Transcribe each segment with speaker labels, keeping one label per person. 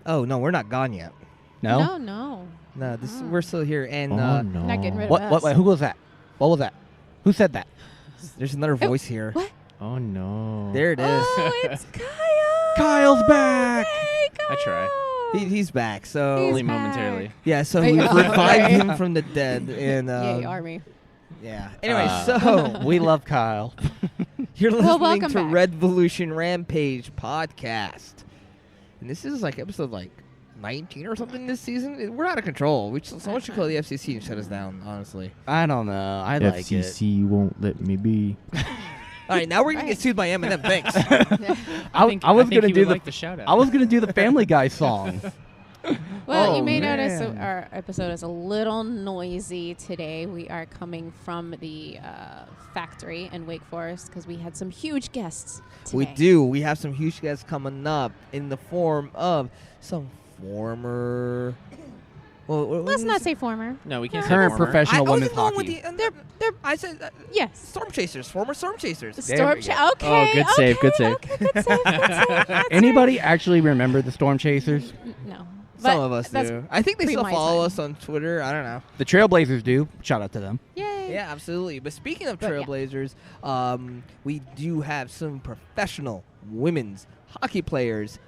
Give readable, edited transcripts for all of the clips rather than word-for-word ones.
Speaker 1: Oh, no, we're not gone yet.
Speaker 2: No?
Speaker 3: No.
Speaker 1: We're still here. And
Speaker 2: no.
Speaker 3: Not getting rid of
Speaker 2: What?
Speaker 3: us.
Speaker 2: Wait, who was that? What was that? Who said that?
Speaker 1: there's another voice here.
Speaker 3: What?
Speaker 2: Oh, no.
Speaker 1: There it is.
Speaker 3: Oh, it's Kyle.
Speaker 2: Kyle's back.
Speaker 3: Hey, Kyle.
Speaker 4: I try.
Speaker 1: He's back. So
Speaker 3: He's
Speaker 4: Only
Speaker 3: back.
Speaker 4: momentarily.
Speaker 1: yeah, so
Speaker 3: Hey,
Speaker 1: we
Speaker 3: oh,
Speaker 1: revived
Speaker 3: right.
Speaker 1: him from the dead. And
Speaker 3: Yay, Army.
Speaker 1: yeah. Anyway,
Speaker 2: So we love Kyle.
Speaker 1: you're
Speaker 3: Well,
Speaker 1: listening
Speaker 3: welcome
Speaker 1: to
Speaker 3: back.
Speaker 1: Revolution Rampage podcast, and this is like episode 19 or something this season. We're out of control. Someone should call the FCC and shut us down. Honestly.
Speaker 2: I don't know. I like it.
Speaker 4: FCC won't let me be.
Speaker 1: All right, now we're gonna get sued by Eminem. Thanks.
Speaker 2: I was gonna do
Speaker 4: the shout out.
Speaker 2: I was gonna do the Family Guy song.
Speaker 3: Well,
Speaker 2: Oh,
Speaker 3: you may notice
Speaker 2: man.
Speaker 3: our episode is a little noisy today. We are coming from the factory in Wake Forest because we had some huge guests today.
Speaker 1: We do. We have some huge guests coming up in the form of some former. Well,
Speaker 3: Let's not say former.
Speaker 4: No, we can't say
Speaker 2: Current
Speaker 4: former.
Speaker 2: professional
Speaker 1: I was
Speaker 2: women's
Speaker 1: going with
Speaker 2: hockey.
Speaker 1: the. I said
Speaker 3: Yes.
Speaker 1: storm chasers. Former storm chasers.
Speaker 2: There we
Speaker 3: Storm
Speaker 2: go.
Speaker 3: Okay.
Speaker 4: Oh, good save, good save.
Speaker 3: Okay, good save. Good save.
Speaker 2: Anybody actually remember the Storm Chasers?
Speaker 3: No.
Speaker 1: Some of us
Speaker 3: that's
Speaker 1: do. I think they still
Speaker 3: my
Speaker 1: follow
Speaker 3: time.
Speaker 1: us on Twitter. I don't know.
Speaker 2: The Trailblazers do. Shout out to them.
Speaker 3: Yay.
Speaker 1: Yeah, absolutely. But speaking of
Speaker 3: But, yeah.
Speaker 1: Trailblazers, we do have some professional women's hockey players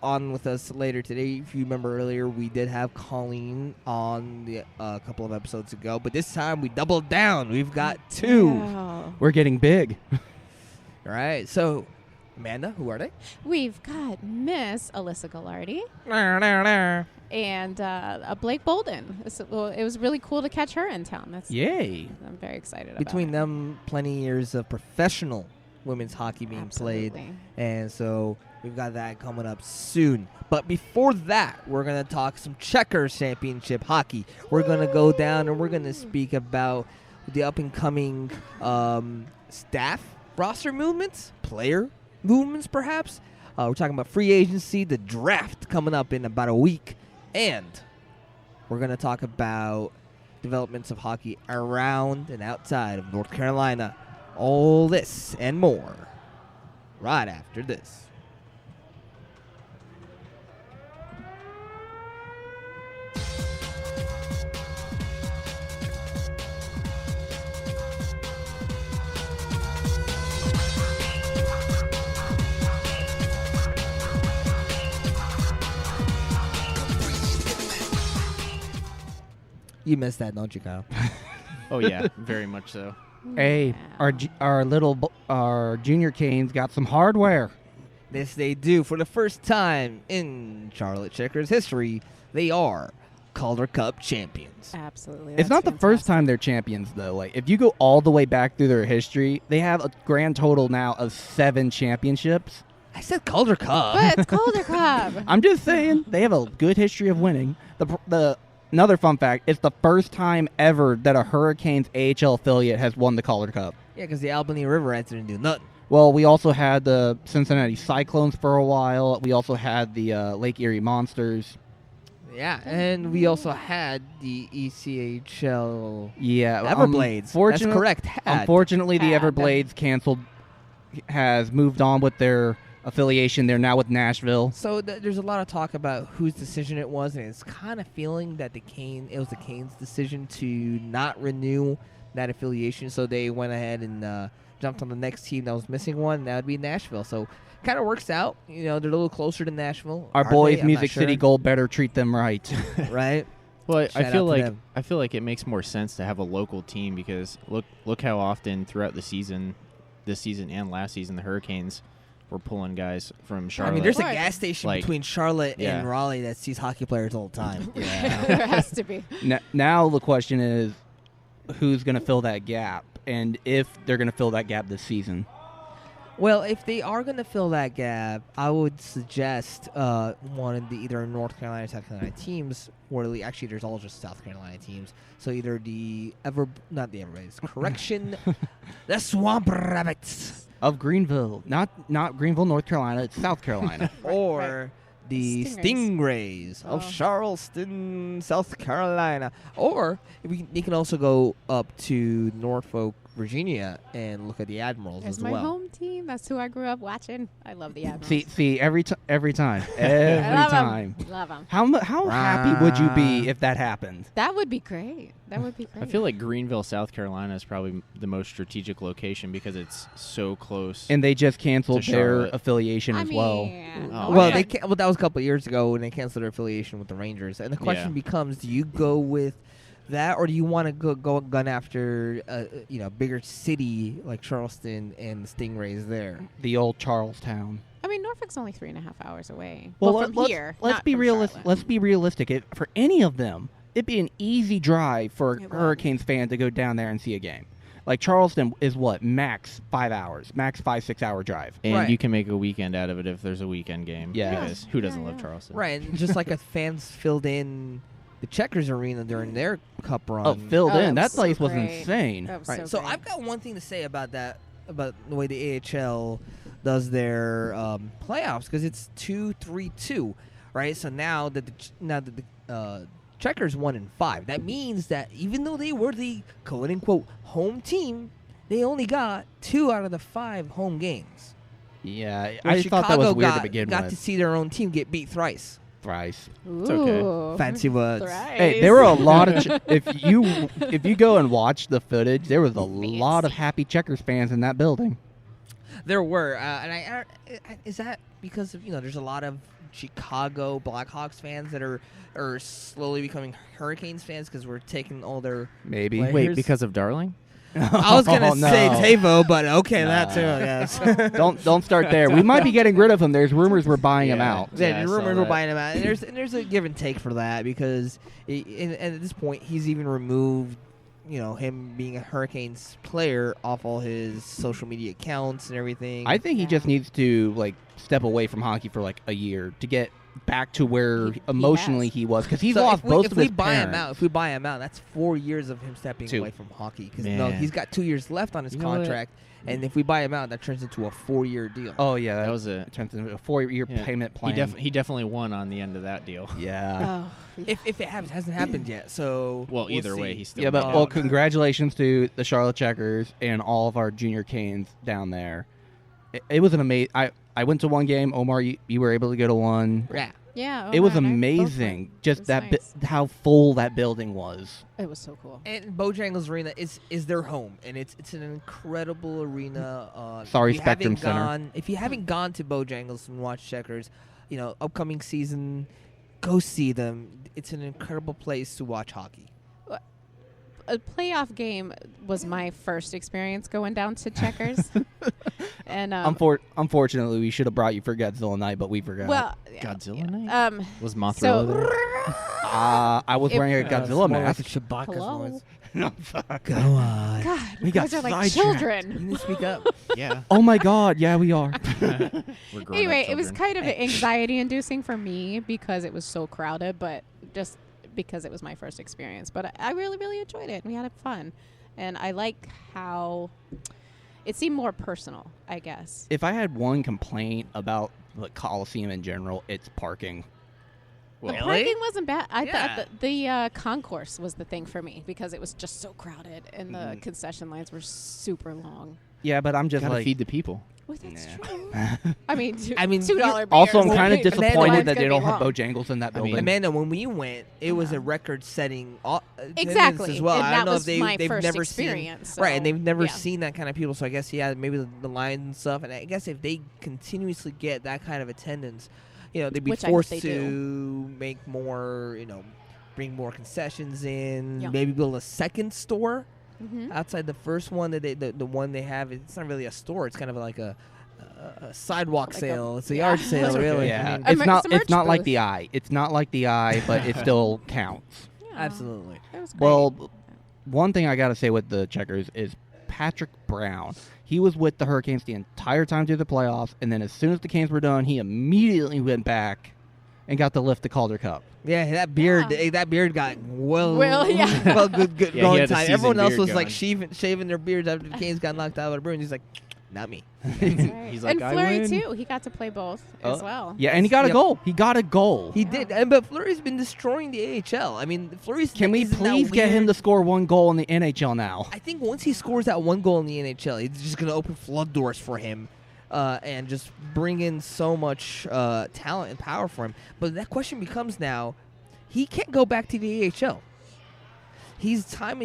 Speaker 1: on with us later today. If you remember earlier, we did have Colleen on the a couple of episodes ago, but this time we doubled down. We've got two.
Speaker 3: Wow.
Speaker 2: We're getting big.
Speaker 1: All right. So, Amanda, who are they?
Speaker 3: We've got Miss Alyssa Gagliardi and Blake Bolden. It was really cool to catch her in town.
Speaker 2: Yay.
Speaker 3: I'm very excited
Speaker 1: Between
Speaker 3: about
Speaker 1: them, plenty years of professional women's hockey being played.
Speaker 3: Absolutely.
Speaker 1: And so we've got that coming up soon. But before that, we're going to talk some Checkers Championship hockey. We're going to go down and we're going to speak about the up-and-coming staff roster movements, player movements perhaps. We're talking about free agency, the draft coming up in about a week. And we're going to talk about developments of hockey around and outside of North Carolina. All this and more right after this. You missed that, don't you, Kyle?
Speaker 4: Oh yeah, very much so.
Speaker 2: Hey, our junior Canes got some hardware.
Speaker 1: This they do. For the first time in Charlotte Checkers history, they are Calder Cup champions.
Speaker 3: Absolutely.
Speaker 2: It's not the first time they're champions, though. Like, if you go all the way back through their history, they have a grand total now of 7 championships.
Speaker 1: I said Calder Cup.
Speaker 3: But it's Calder Cup.
Speaker 2: I'm just saying, they have a good history of winning. Another fun fact, it's the first time ever that a Hurricanes AHL affiliate has won the Calder Cup.
Speaker 1: Yeah, because the Albany River Rats didn't do nothing.
Speaker 2: Well, we also had the Cincinnati Cyclones for a while. We also had the Lake Erie Monsters.
Speaker 1: Yeah, and we also had the ECHL
Speaker 2: Yeah,
Speaker 1: Everblades. That's correct.
Speaker 2: Unfortunately, the
Speaker 3: Had.
Speaker 2: Everblades has moved on with their affiliation. They're now with Nashville.
Speaker 1: So there's a lot of talk about whose decision it was, and it's kind of feeling that it was the Canes' decision to not renew that affiliation. So they went ahead and jumped on the next team that was missing one. And that would be Nashville. So kind of works out. You know, they're a little closer to Nashville.
Speaker 2: Our
Speaker 1: Are
Speaker 2: boys,
Speaker 1: they? I'm
Speaker 2: Music
Speaker 1: not
Speaker 2: City
Speaker 1: sure.
Speaker 2: Gold, better treat them right.
Speaker 1: Right?
Speaker 4: Well, I
Speaker 1: Shout
Speaker 4: feel
Speaker 1: out to
Speaker 4: like
Speaker 1: them.
Speaker 4: it makes more sense to have a local team because look how often throughout the season, this season and last season, the Hurricanes were pulling guys from Charlotte.
Speaker 1: I mean, there's a
Speaker 3: Right.
Speaker 1: gas station
Speaker 4: Like,
Speaker 1: between Charlotte
Speaker 4: yeah.
Speaker 1: and Raleigh that sees hockey players all the time.
Speaker 3: There has to be.
Speaker 2: Now the question is, who's going to fill that gap, and if they're going to fill that gap this season.
Speaker 1: Well, if they are going to fill that gap, I would suggest one of the either North Carolina or South Carolina teams, or actually there's all just South Carolina teams. So either not the Everblades, correction, the Swamp Rabbits,
Speaker 2: Of Greenville, not Greenville, North Carolina. It's South Carolina.
Speaker 1: or the
Speaker 3: Stingrays.
Speaker 1: Stingrays of
Speaker 3: Oh.
Speaker 1: Charleston, South Carolina. Or you can also go up to Norfolk, Virginia and look at the Admirals
Speaker 3: There's
Speaker 1: as
Speaker 3: my
Speaker 1: well.
Speaker 3: home team. That's who I grew up watching. I love the Admirals.
Speaker 2: See, every time,
Speaker 3: I love 'em. Love them.
Speaker 2: How happy would you be if that happened?
Speaker 3: That would be great. That would be great.
Speaker 4: I feel like Greenville, South Carolina is probably the most strategic location because it's so close.
Speaker 2: And they just canceled
Speaker 4: To
Speaker 2: their
Speaker 4: Charlotte.
Speaker 2: affiliation
Speaker 3: I
Speaker 2: as well.
Speaker 3: mean,
Speaker 4: Oh,
Speaker 1: Well,
Speaker 4: yeah.
Speaker 1: that was a couple of years ago when they canceled their affiliation with the Rangers. And the question
Speaker 4: Yeah.
Speaker 1: becomes: do you go with that, or do you want to go gun after bigger city like Charleston and the Stingrays there?
Speaker 2: The old Charlestown.
Speaker 3: I mean, Norfolk's only 3.5 hours away.
Speaker 2: Well,
Speaker 3: from here.
Speaker 2: let's
Speaker 3: not
Speaker 2: be
Speaker 3: from
Speaker 2: realistic.
Speaker 3: Charlotte.
Speaker 2: Let's be realistic. For any of them, it'd be an easy drive for a
Speaker 3: It would.
Speaker 2: Hurricanes fan to go down there and see a game. Like Charleston is what, max 5 hours, max 5-6 hour drive.
Speaker 4: And
Speaker 1: Right.
Speaker 4: you can make a weekend out of it if there's a weekend game.
Speaker 2: Yeah.
Speaker 4: Because who doesn't
Speaker 3: Yeah,
Speaker 4: love
Speaker 3: yeah.
Speaker 4: Charleston?
Speaker 1: Right, and just like fans filled in the Checkers Arena during their Cup run.
Speaker 2: Oh, filled
Speaker 3: Oh,
Speaker 2: in.
Speaker 3: that
Speaker 2: That
Speaker 3: was so
Speaker 2: place was
Speaker 3: great.
Speaker 2: insane.
Speaker 3: That was
Speaker 1: Right.
Speaker 3: so
Speaker 1: So
Speaker 3: great.
Speaker 1: I've got one thing to say about that, about the way the AHL does their playoffs, because it's 2-3-2, right? So now that the Checkers 1-5, that means that even though they were the quote unquote home team, they only got 2 out of the 5 home games.
Speaker 2: Yeah,
Speaker 1: Where
Speaker 2: I thought that was
Speaker 1: Chicago
Speaker 2: weird
Speaker 1: got,
Speaker 2: to begin
Speaker 1: got
Speaker 2: with.
Speaker 1: to see their own team get beat thrice.
Speaker 2: Thrice.
Speaker 4: It's okay.
Speaker 3: Ooh.
Speaker 1: Fancy words.
Speaker 3: Thrice.
Speaker 2: Hey, there were a lot of if you go and watch the footage, there was a lot of happy Checkers fans in that building.
Speaker 1: There were, and is that because of there's a lot of Chicago Blackhawks fans that are slowly becoming Hurricanes fans because we're taking all their.
Speaker 2: Maybe.
Speaker 1: Wait.
Speaker 4: Wait,
Speaker 1: Here's-
Speaker 4: because of Darling?
Speaker 1: I was gonna
Speaker 2: Oh, no.
Speaker 1: say Tavo, but okay, that
Speaker 2: Nah.
Speaker 1: too, I guess.
Speaker 2: Don't start there. We might be getting rid of him. There's rumors we're buying him
Speaker 4: Yeah.
Speaker 2: out.
Speaker 1: Yeah,
Speaker 4: Yeah, I
Speaker 1: the
Speaker 4: saw
Speaker 1: rumors were
Speaker 4: that.
Speaker 1: buying him out, and there's a give and take for that because, and at this point, he's even removed, him being a Hurricanes player off all his social media accounts and everything.
Speaker 2: I think he
Speaker 3: Yeah.
Speaker 2: just needs to step away from hockey for a year to get back to where
Speaker 3: He
Speaker 2: emotionally
Speaker 3: has.
Speaker 2: he was, because he's
Speaker 1: So
Speaker 2: lost both
Speaker 1: if
Speaker 2: of
Speaker 1: we
Speaker 2: his
Speaker 1: buy him
Speaker 2: parents.
Speaker 1: out, if we buy him out, that's 4 years of him stepping
Speaker 2: 2.
Speaker 1: away from hockey. Because
Speaker 4: Man.
Speaker 1: he's got 2 years left on his
Speaker 4: You know what?
Speaker 1: contract, and if we buy him out, that turns into a 4-year deal.
Speaker 2: Oh yeah,
Speaker 4: That was a
Speaker 2: turns into a 4-year
Speaker 4: yeah,
Speaker 2: payment plan.
Speaker 4: He definitely won on the end of that deal.
Speaker 2: Yeah.
Speaker 3: Oh,
Speaker 1: If it hasn't happened yet, so
Speaker 4: Well,
Speaker 1: we'll
Speaker 4: either way,
Speaker 1: see.
Speaker 4: he's still
Speaker 2: Yeah, but
Speaker 1: Oh,
Speaker 2: well,
Speaker 1: okay.
Speaker 2: congratulations to the Charlotte Checkers and all of our junior Canes down there. It was an amazing. I went to one game. Omar, you were able to go to one.
Speaker 1: Yeah.
Speaker 3: yeah.
Speaker 2: It was
Speaker 3: man, I both
Speaker 2: amazing.
Speaker 3: went.
Speaker 2: Just
Speaker 3: It was
Speaker 2: that
Speaker 3: nice.
Speaker 2: how full that building was.
Speaker 3: It was so cool.
Speaker 1: And Bojangles Arena is their home, and it's an incredible arena.
Speaker 2: Sorry,
Speaker 1: if you
Speaker 2: Spectrum
Speaker 1: haven't
Speaker 2: Center.
Speaker 1: gone- If you haven't gone to Bojangles and watched Checkers, upcoming season, go see them. It's an incredible place to watch hockey.
Speaker 3: A playoff game was my first experience going down to Checkers. And
Speaker 2: Unfortunately, we should have brought you for Godzilla Night, but we forgot.
Speaker 3: well,
Speaker 4: Godzilla night? Was Mothra there?
Speaker 2: I was
Speaker 3: it-
Speaker 2: wearing a Godzilla mask.
Speaker 1: Chewbacca's
Speaker 3: Hello?
Speaker 1: voice.
Speaker 2: No, fuck.
Speaker 1: Go on.
Speaker 3: God,
Speaker 2: We
Speaker 3: you
Speaker 2: got
Speaker 3: guys are like
Speaker 2: sidetracked.
Speaker 3: children.
Speaker 1: You need to speak up.
Speaker 4: Yeah.
Speaker 2: Oh my God! Yeah, we are.
Speaker 4: We're grown-up
Speaker 3: Anyway, it was
Speaker 4: children.
Speaker 3: kind of anxiety-inducing for me because it was so crowded, but just because it was my first experience. But I really, really enjoyed it. We had fun, and I like how it seemed more personal, I guess.
Speaker 2: If I had one complaint about the Coliseum in general, it's parking.
Speaker 3: The
Speaker 1: Really?
Speaker 3: parking wasn't bad. I
Speaker 1: Yeah.
Speaker 3: thought the concourse was the thing for me because it was just so crowded and the
Speaker 2: Mhm.
Speaker 3: concession lines were super long.
Speaker 2: Yeah, but I'm just
Speaker 4: Gotta
Speaker 2: like.
Speaker 4: feed the people.
Speaker 3: Well, that's
Speaker 2: Nah.
Speaker 3: true. I mean, $2 beers.
Speaker 2: Also, I'm
Speaker 3: I
Speaker 2: kind of
Speaker 3: mean, the
Speaker 2: disappointed
Speaker 3: line's
Speaker 2: that they
Speaker 3: gonna
Speaker 2: don't
Speaker 3: be
Speaker 2: have
Speaker 3: long.
Speaker 2: Bojangles in that
Speaker 4: I mean,
Speaker 2: building.
Speaker 1: Amanda, when we went, it was
Speaker 3: Yeah.
Speaker 1: a record-setting attendance
Speaker 3: Exactly.
Speaker 1: as well.
Speaker 3: And
Speaker 1: I
Speaker 3: that
Speaker 1: don't know
Speaker 3: was
Speaker 1: if they,
Speaker 3: my
Speaker 1: they've
Speaker 3: first
Speaker 1: never
Speaker 3: experience.
Speaker 1: seen right, and
Speaker 3: so,
Speaker 1: they've never
Speaker 3: yeah.
Speaker 1: seen that kind of people. So I guess maybe the lines and stuff. And I guess if they continuously get that kind of attendance, they'd be
Speaker 3: Which I hope
Speaker 1: forced
Speaker 3: they
Speaker 1: to
Speaker 3: do.
Speaker 1: make more, bring more concessions in,
Speaker 3: Yeah.
Speaker 1: maybe build a second store
Speaker 3: Mhm.
Speaker 1: outside the first one that the one they have. It's not really a store. It's kind of like a sidewalk
Speaker 3: Like a-
Speaker 1: sale. It's a
Speaker 3: yeah.
Speaker 1: yard sale,
Speaker 3: That's okay.
Speaker 1: really.
Speaker 2: yeah,
Speaker 1: I mean,
Speaker 2: it's
Speaker 3: It's
Speaker 2: not.
Speaker 3: a
Speaker 2: It's not
Speaker 3: merch
Speaker 2: like
Speaker 3: booth.
Speaker 2: the eye. It's not like the eye, but it still counts.
Speaker 3: Yeah.
Speaker 1: absolutely.
Speaker 3: It was great.
Speaker 2: Well, one thing I got to say with the Checkers is Patrick Brown. He was with the Hurricanes the entire time through the playoffs, and then as soon as the Canes were done, he immediately went back and got to lift the Calder Cup.
Speaker 1: Yeah, that beard.
Speaker 3: Yeah.
Speaker 1: That beard got
Speaker 3: Well, yeah.
Speaker 1: well, good
Speaker 4: Yeah, he
Speaker 1: going
Speaker 4: had the
Speaker 1: time.
Speaker 4: seasoned
Speaker 1: Everyone else
Speaker 4: beard
Speaker 1: was like
Speaker 4: going.
Speaker 1: shaving their beards after the Canes got knocked out of the Bruins. He's like, not me.
Speaker 3: Right.
Speaker 4: He's like,
Speaker 3: and
Speaker 4: I
Speaker 3: Fleury
Speaker 4: win.
Speaker 3: too. He got to play both as well.
Speaker 2: Yeah, and he got a
Speaker 1: Yep.
Speaker 2: goal. He got a goal.
Speaker 1: He did, but Fleury's been destroying the AHL. I mean, Fleury's.
Speaker 2: Can we
Speaker 1: isn't that
Speaker 2: please get him to
Speaker 1: weird?
Speaker 2: score 1 goal in the NHL now?
Speaker 1: I think once he scores that 1 goal in the NHL, it's just going to open flood doors for him, and just bring in so much talent and power for him. But that question becomes now, he can't go back to the AHL. He's not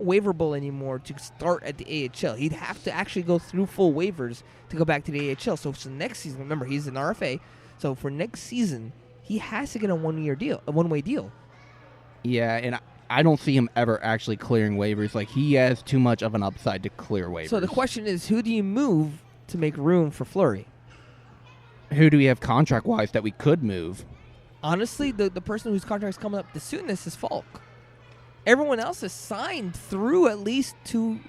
Speaker 1: waiverable anymore to start at the AHL. He'd have to actually go through full waivers to go back to the AHL. So for next season, remember, he's an RFA. So for next season, he has to get a one-way deal.
Speaker 2: Yeah, and I don't see him ever actually clearing waivers. Like, he has too much of an upside to clear waivers.
Speaker 1: So the question is, who do you move to make room for Fleury?
Speaker 2: Who do we have contract-wise that we could move?
Speaker 1: Honestly, the person whose contract's coming up the soonest is Falk. Everyone else is signed through at least two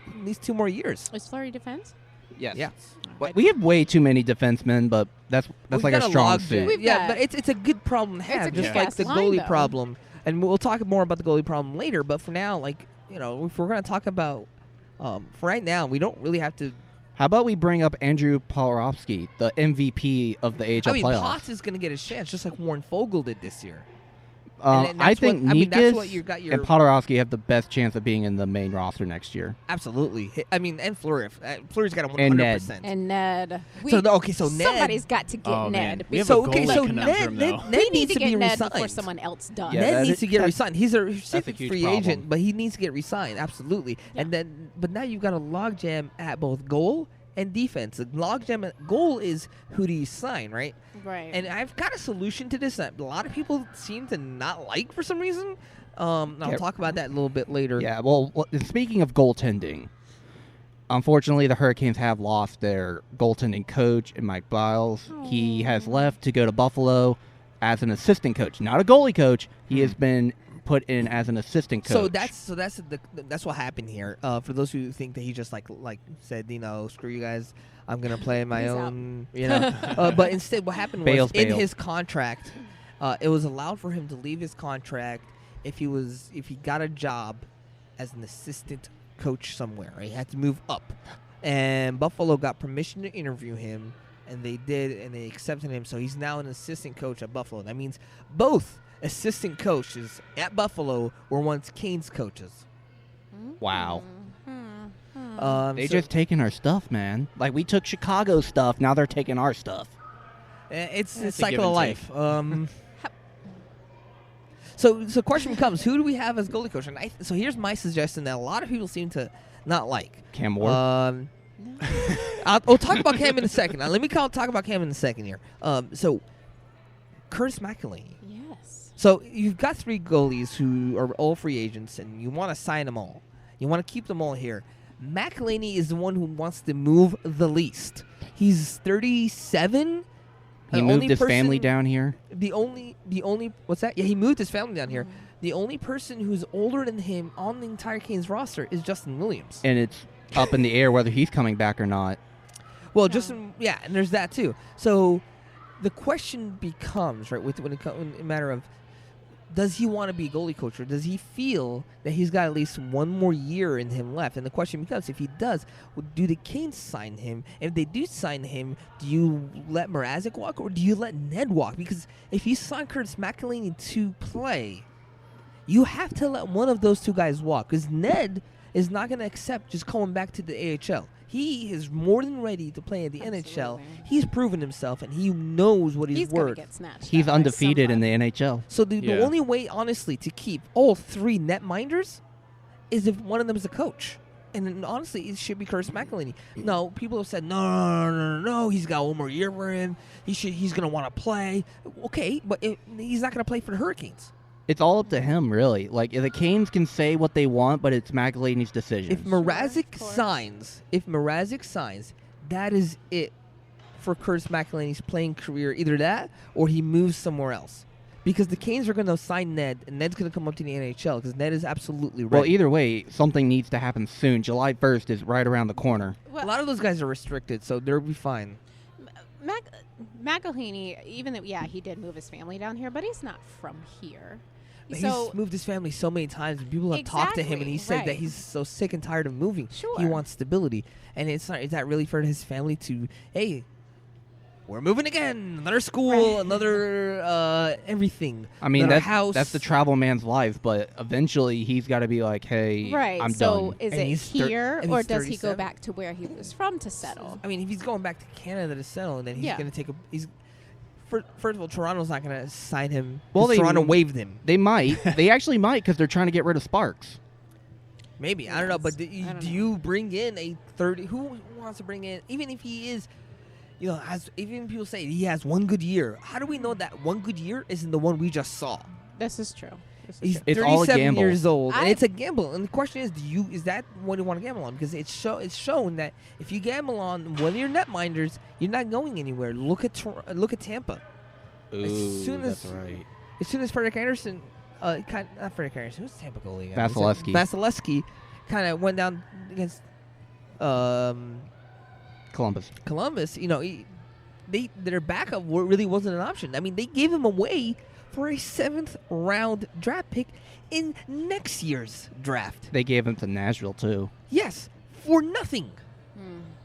Speaker 1: more years.
Speaker 3: Is Fleury defense?
Speaker 2: Yes.
Speaker 1: Yeah.
Speaker 2: But we have way too many defensemen, but that's
Speaker 1: We've
Speaker 2: like
Speaker 1: got
Speaker 2: a
Speaker 1: a
Speaker 2: strong
Speaker 1: log
Speaker 2: suit.
Speaker 3: We've
Speaker 1: Yeah,
Speaker 3: got-
Speaker 1: but it's a good problem to have,
Speaker 3: a
Speaker 1: just
Speaker 3: good
Speaker 1: like
Speaker 3: gas
Speaker 1: the
Speaker 3: line,
Speaker 1: goalie
Speaker 3: though.
Speaker 1: problem. And we'll talk more about the goalie problem later. But for now, if we're going to talk about, for right now, we don't really have to.
Speaker 2: How about we bring up Andrew Polarovsky, the MVP of the AHL
Speaker 1: I mean,
Speaker 2: playoffs?
Speaker 1: Potts is going to get his chance, just like Warren Fogle did this year.
Speaker 2: I think
Speaker 1: that's what
Speaker 2: Nikas
Speaker 1: you got your
Speaker 2: and Polarovsky have the best chance of being in the main roster next year.
Speaker 1: absolutely. I mean, and Fleury. Fleury's got a 100%.
Speaker 2: And Ned.
Speaker 3: And Ned.
Speaker 1: So Ned.
Speaker 3: Somebody's got to get
Speaker 4: Oh, man.
Speaker 3: Ned.
Speaker 4: We have
Speaker 1: So
Speaker 4: a
Speaker 1: okay,
Speaker 4: goalie
Speaker 1: so
Speaker 4: conundrum, though.
Speaker 1: Ned
Speaker 3: we need
Speaker 1: needs
Speaker 3: to
Speaker 1: be
Speaker 3: get Ned
Speaker 1: resigned.
Speaker 3: before someone else does.
Speaker 2: Yeah,
Speaker 1: Ned
Speaker 2: that
Speaker 1: needs
Speaker 2: is-
Speaker 1: to get
Speaker 2: that's-
Speaker 1: resigned. He's a restricted
Speaker 2: huge
Speaker 1: free
Speaker 2: problem.
Speaker 1: agent, but he needs to get resigned. Absolutely.
Speaker 3: Yeah.
Speaker 1: But now you've got a logjam at both goal and defense. The logjam at goal is who do you sign, right?
Speaker 3: Right.
Speaker 1: And I've got a solution to this that a lot of people seem to not like for some reason. I'll
Speaker 2: Yeah.
Speaker 1: talk about that a little bit later.
Speaker 2: Yeah, well, speaking of goaltending, unfortunately, the Hurricanes have lost their goaltending coach, Mike Biles. He has left to go to Buffalo as an assistant coach, not a goalie coach. He has been put in as an assistant coach.
Speaker 1: So that's what happened here. For those who think that he just like said, screw you guys, I'm gonna play my
Speaker 3: He's
Speaker 1: own, but instead what happened was
Speaker 2: Bales
Speaker 1: in
Speaker 2: bailed.
Speaker 1: his contract, it was allowed for him to leave his contract if he got a job as an assistant coach somewhere. Right? He had to move up, and Buffalo got permission to interview him, and they did, and they accepted him. So he's now an assistant coach at Buffalo. That means both assistant coaches at Buffalo were once Canes coaches.
Speaker 2: Wow. They
Speaker 1: So
Speaker 2: just taking our stuff, man. Like, we took Chicago's stuff, now they're taking our stuff.
Speaker 1: it's
Speaker 4: It's a
Speaker 1: cycle
Speaker 4: give
Speaker 1: of
Speaker 4: and
Speaker 1: life. So question becomes, who do we have as goalie coach? And so here's my suggestion that a lot of people seem to not like.
Speaker 2: Cam Ward.
Speaker 1: I'll talk about Cam in a second. Now, let me talk about Cam in a second here. So Curtis McElhinney.
Speaker 3: Yes.
Speaker 1: So you've got 3 goalies who are all free agents, and you want to sign them all. You want to keep them all here. McElhinney is the one who wants to move the least. He's 37.
Speaker 2: he
Speaker 1: the
Speaker 2: moved
Speaker 1: only
Speaker 2: his family
Speaker 1: person-
Speaker 2: down here.
Speaker 1: The only what's that? Yeah, he moved his family down here. The only person who's older than him on the entire Canes roster is Justin Williams.
Speaker 2: And it's up in the air whether he's coming back or not.
Speaker 1: Well,
Speaker 3: Yeah.
Speaker 1: Justin, yeah, and there's that too. So the question becomes, right, when a matter of, does he want to be a goalie coach, or does he feel that he's got at least one more year in him left? And the question becomes, if he does, do the Canes sign him? If they do sign him, do you let Mrazek walk, or do you let Ned walk? Because if you sign Curtis McElhinney to play, you have to let one of those 2 guys walk, because Ned is not going to accept just coming back to the AHL. He is more than ready to play in the NHL.
Speaker 3: Absolutely.
Speaker 1: He's proven himself, and he knows what he's
Speaker 3: He's going
Speaker 1: worth.
Speaker 3: to get snatched.
Speaker 2: He's
Speaker 3: up by
Speaker 2: undefeated in
Speaker 3: somebody.
Speaker 2: the NHL.
Speaker 1: So the
Speaker 4: Yeah.
Speaker 1: only way, honestly, to keep all 3 netminders is if one of them is a coach. And then, honestly, it should be Curtis McElhinney. No, people have said, no, he's got one more year for him. He's going to want to play. Okay, but he's not going to play for the Hurricanes.
Speaker 2: It's all up to him, really. Like, the Canes can say what they want, but it's McElhinney's decision.
Speaker 1: If Mrazek
Speaker 3: of course.
Speaker 1: signs, that is it for Curtis McElhinney's playing career. Either that or he moves somewhere else. Because the Canes are going to sign Ned, and Ned's going to come up to the NHL because Ned is absolutely ready.
Speaker 2: Well, either way, something needs to happen soon. July 1st is right around the corner.
Speaker 1: A lot of those guys are restricted, so they'll be fine.
Speaker 3: McElhinney, even though, he did move his family down here, but he's not from here. So
Speaker 1: he's moved his family so many times, and people have talked to him, and he said that
Speaker 3: right.
Speaker 1: he's so sick and tired of moving.
Speaker 3: Sure.
Speaker 1: He wants stability, and it's not. Is that really for his family to? Hey, we're moving again. Another school,
Speaker 3: Right.
Speaker 1: another everything.
Speaker 2: I mean,
Speaker 1: another
Speaker 2: that's
Speaker 1: house.
Speaker 2: that's the travel man's life, but eventually he's got to be like, hey,
Speaker 3: right.
Speaker 2: I'm
Speaker 3: so
Speaker 2: done.
Speaker 3: is
Speaker 1: And
Speaker 3: it
Speaker 1: he's thir-
Speaker 3: here,
Speaker 1: and
Speaker 3: or
Speaker 1: he's
Speaker 3: does he go
Speaker 1: 37?
Speaker 3: back to where he was from to settle?
Speaker 1: I mean, if he's going back to Canada to settle, then he's
Speaker 3: Yeah.
Speaker 1: going to take a. He's first of all, Toronto's not going to sign him.
Speaker 2: Well,
Speaker 1: 'cause
Speaker 2: they-
Speaker 1: Toronto waived him.
Speaker 2: They might. They actually might because they're trying to get rid of Sparks.
Speaker 1: Maybe I don't know, but do
Speaker 3: I don't know.
Speaker 1: you bring in a 30? Who wants to bring in? Even if he is, even people say he has one good year. How do we know that one good year isn't the one we just saw?
Speaker 3: This is true. This is
Speaker 1: He's
Speaker 3: true.
Speaker 2: It's all a
Speaker 1: 37
Speaker 2: gamble.
Speaker 1: years old, and
Speaker 3: I-
Speaker 1: it's a gamble. And the question is that what you want to gamble on? Because it's shown that if you gamble on one of your netminders, you're not going anywhere. Look at Tampa.
Speaker 2: Ooh,
Speaker 1: soon as-
Speaker 2: that's right.
Speaker 1: As soon as Frederick Anderson, not Frederick Anderson, who's Tampa goalie? again?
Speaker 2: Vasilevsky.
Speaker 1: Vasilevsky kind of went down against
Speaker 2: Columbus.
Speaker 1: Columbus. Their backup really wasn't an option. I mean, they gave him away for a 7th round draft pick in next year's draft.
Speaker 2: They gave him to Nashville too.
Speaker 1: Yes, for nothing.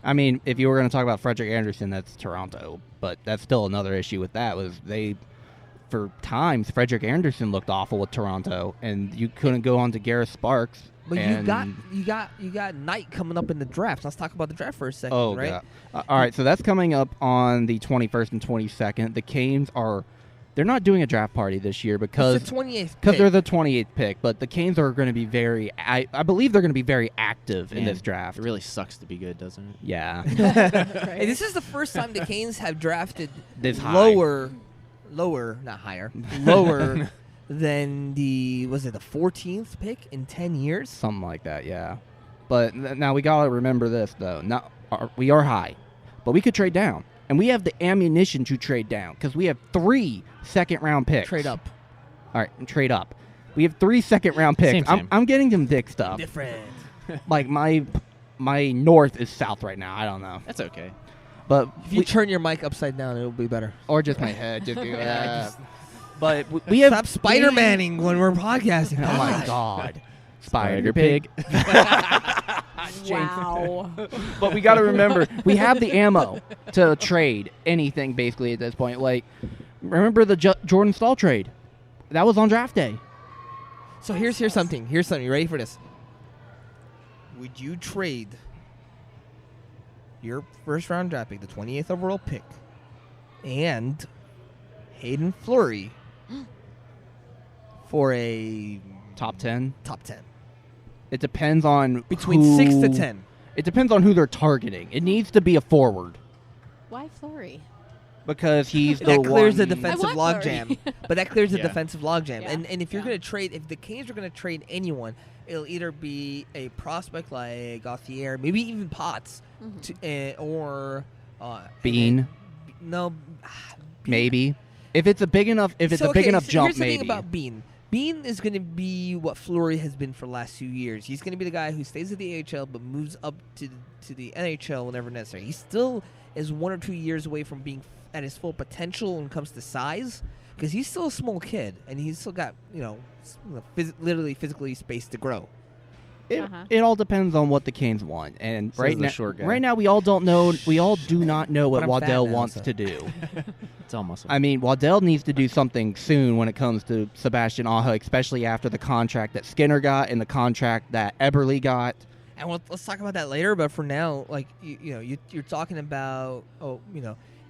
Speaker 2: I mean, if you were going to talk about Frederick Anderson, that's Toronto, but that's still another issue with that was for times, Frederick Anderson looked awful with Toronto, and you couldn't go on to Gareth Sparks.
Speaker 1: But
Speaker 2: and
Speaker 1: you got Knight coming up in the draft. Let's talk about the draft for a second,
Speaker 2: oh
Speaker 1: right?
Speaker 2: god! All right, so that's coming up on the 21st and 22nd. The Canes they're not doing a draft party this year because
Speaker 1: It's the 28th
Speaker 2: because they're
Speaker 1: pick.
Speaker 2: the 28th pick, but the Canes are going to be I believe they're going to be very active in
Speaker 4: Man,
Speaker 2: this draft.
Speaker 4: It really sucks to be good, doesn't it?
Speaker 2: Yeah.
Speaker 1: Hey, this is the first time the Canes have drafted
Speaker 2: This high.
Speaker 1: lower, not higher, lower than the 14th pick in 10 years.
Speaker 2: Something like that, yeah. But now we got to remember this, though. We are high, but we could trade down. And we have the ammunition to trade down because we have 3 second-round picks.
Speaker 1: Trade up.
Speaker 2: All right, trade up. We have 3 second-round picks.
Speaker 4: Same.
Speaker 2: I'm getting them mixed up.
Speaker 1: Different.
Speaker 2: Like, my north is south right now. I don't know.
Speaker 4: That's okay.
Speaker 2: But
Speaker 1: If you turn your mic upside down, it'll be better.
Speaker 2: or just my head. Just do
Speaker 1: Yeah,
Speaker 2: that.
Speaker 1: just-
Speaker 2: But we have...
Speaker 1: Stop Spider-Manning when we're podcasting.
Speaker 2: Oh, my
Speaker 1: Gosh.
Speaker 2: God.
Speaker 4: Spider Pig.
Speaker 3: Wow.
Speaker 2: But we got to remember, we have the ammo to trade anything basically at this point. Like, remember the Jordan Stahl trade? That was on draft day.
Speaker 1: So here's something. Here's something. You ready for this? Would you trade your first round draft pick, the 28th overall pick, and Hayden Fleury for a
Speaker 2: Top 10.
Speaker 1: top 10?
Speaker 2: It depends on
Speaker 1: Between 6 to 10.
Speaker 2: It depends on who they're targeting. It needs to be a forward
Speaker 3: Why Flurry?
Speaker 2: because he's the
Speaker 1: That clears the
Speaker 2: one-
Speaker 1: defensive
Speaker 3: I want
Speaker 1: logjam. But that clears the
Speaker 4: Yeah.
Speaker 1: defensive logjam.
Speaker 3: Yeah.
Speaker 1: And if you're
Speaker 3: Yeah.
Speaker 1: going to trade, if the Canes are going to trade anyone, it'll either be a prospect like Gauthier, maybe even Potts, or
Speaker 2: Bean,
Speaker 1: no,
Speaker 2: maybe. If it's a big enough,
Speaker 1: so,
Speaker 2: jump,
Speaker 1: here's the
Speaker 2: maybe.
Speaker 1: thing about Bean. Bean is going to be what Fleury has been for the last 2 years. He's going to be the guy who stays at the AHL but moves up to the NHL whenever necessary. He still is 1 or 2 years away from being at his full potential when it comes to size because he's still a small kid and he's still got literally physically space to grow.
Speaker 2: It all depends on what the Canes want, and
Speaker 4: Says the short guy.
Speaker 2: right now we all don't know. We all do not know what
Speaker 1: But I'm fat
Speaker 2: Waddell
Speaker 1: now,
Speaker 2: wants
Speaker 1: so.
Speaker 2: to do.
Speaker 4: It's all muscle.
Speaker 2: I mean, Waddell needs to do something soon when it comes to Sebastian Aho, especially after the contract that Skinner got and the contract that Eberle got.
Speaker 1: And let's talk about that later. But for now, like you're talking about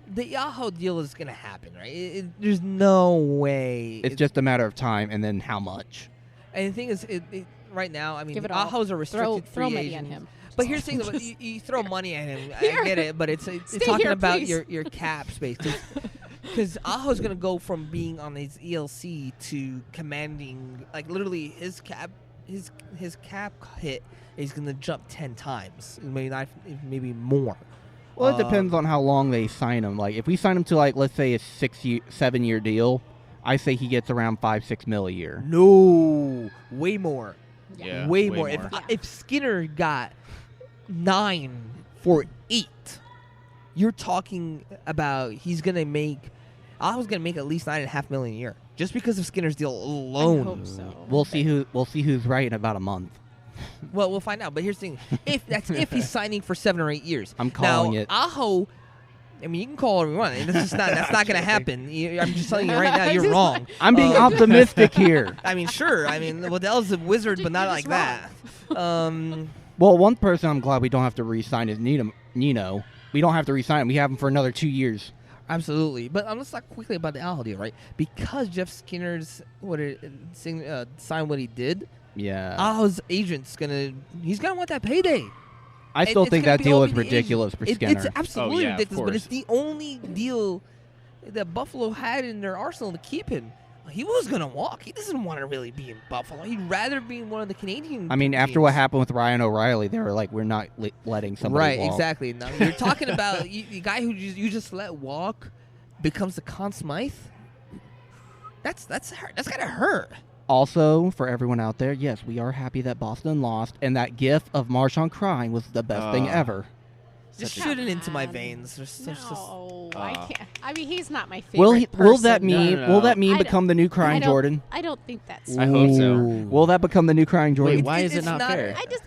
Speaker 1: the Yahoo deal is going to happen, right? There's no way.
Speaker 2: It's just a matter of time, and then how much.
Speaker 1: And the thing is, right now, I mean,
Speaker 3: Give it all.
Speaker 1: Aho's a restricted
Speaker 3: Throw
Speaker 1: free
Speaker 3: money
Speaker 1: agent.
Speaker 3: at him.
Speaker 1: But here's the thing: though, you throw money at him.
Speaker 3: Here.
Speaker 1: I get it, but it's
Speaker 3: Stay
Speaker 1: talking
Speaker 3: here,
Speaker 1: about
Speaker 3: please.
Speaker 1: your cap space. Because Aho's going to go from being on his ELC to commanding, like literally his cap hit is going to jump 10 times, maybe more.
Speaker 2: Well, it depends on how long they sign him. Like, if we sign him to, like, let's say a 7-year deal, I say he gets around $5-6 mil a year.
Speaker 1: No, way more.
Speaker 4: Yeah,
Speaker 1: way
Speaker 4: way
Speaker 1: more.
Speaker 4: more.
Speaker 1: If Skinner got 9 for 8, you're talking about he's gonna make Aho's going to make at least $9.5 million a year just because of Skinner's deal alone.
Speaker 3: I hope so.
Speaker 2: We'll see who's right in about a month.
Speaker 1: Well, we'll find out. But here's the thing: if he's signing for 7 or 8 years,
Speaker 2: I'm calling
Speaker 1: now,
Speaker 2: it.
Speaker 1: Aho, I mean, you can call it what you want. That's not going to happen. I'm just telling you right now, you're wrong.
Speaker 2: I'm being optimistic here.
Speaker 1: I mean, sure. I mean, Waddell's a wizard, but not like that.
Speaker 2: Well, one person I'm glad we don't have to re-sign is Nino. We don't have to re-sign him. We have him for another 2 years.
Speaker 1: Absolutely. But let's talk quickly about the Aho deal, right? Because Jeff Skinner's signed what he did.
Speaker 2: Yeah.
Speaker 1: Aho's agent's he's gonna want that payday.
Speaker 2: I still think that deal is ridiculous for
Speaker 1: It's
Speaker 2: Skinner.
Speaker 1: absolutely
Speaker 4: Oh, yeah, of
Speaker 1: ridiculous, but
Speaker 4: course.
Speaker 1: it's the only deal that Buffalo had in their arsenal to keep him. He was gonna walk. He doesn't want to really be in Buffalo. He'd rather be in one of the Canadian.
Speaker 2: I mean, after what happened with Ryan O'Reilly, they were like, we're not letting somebody walk.
Speaker 1: Exactly. Now you're talking about the guy who you just let walk becomes the Conn Smythe. That's gotta hurt.
Speaker 2: Also, for everyone out there, yes, we are happy that Boston lost, and that gif of Marchand crying was the best thing ever.
Speaker 1: Just
Speaker 4: Such a-
Speaker 1: shoot it into my veins.
Speaker 3: No, I can't. I mean, he's not my favorite.
Speaker 2: Will that
Speaker 3: person.
Speaker 2: meme?
Speaker 4: No.
Speaker 2: Will that meme
Speaker 3: I
Speaker 2: become the new crying Jordan?
Speaker 3: I don't think that's.
Speaker 4: I hope so.
Speaker 2: Ooh. Will that become the new crying Jordan?
Speaker 4: Wait, why is it
Speaker 1: it's
Speaker 4: not
Speaker 1: not-
Speaker 4: fair?
Speaker 3: I just.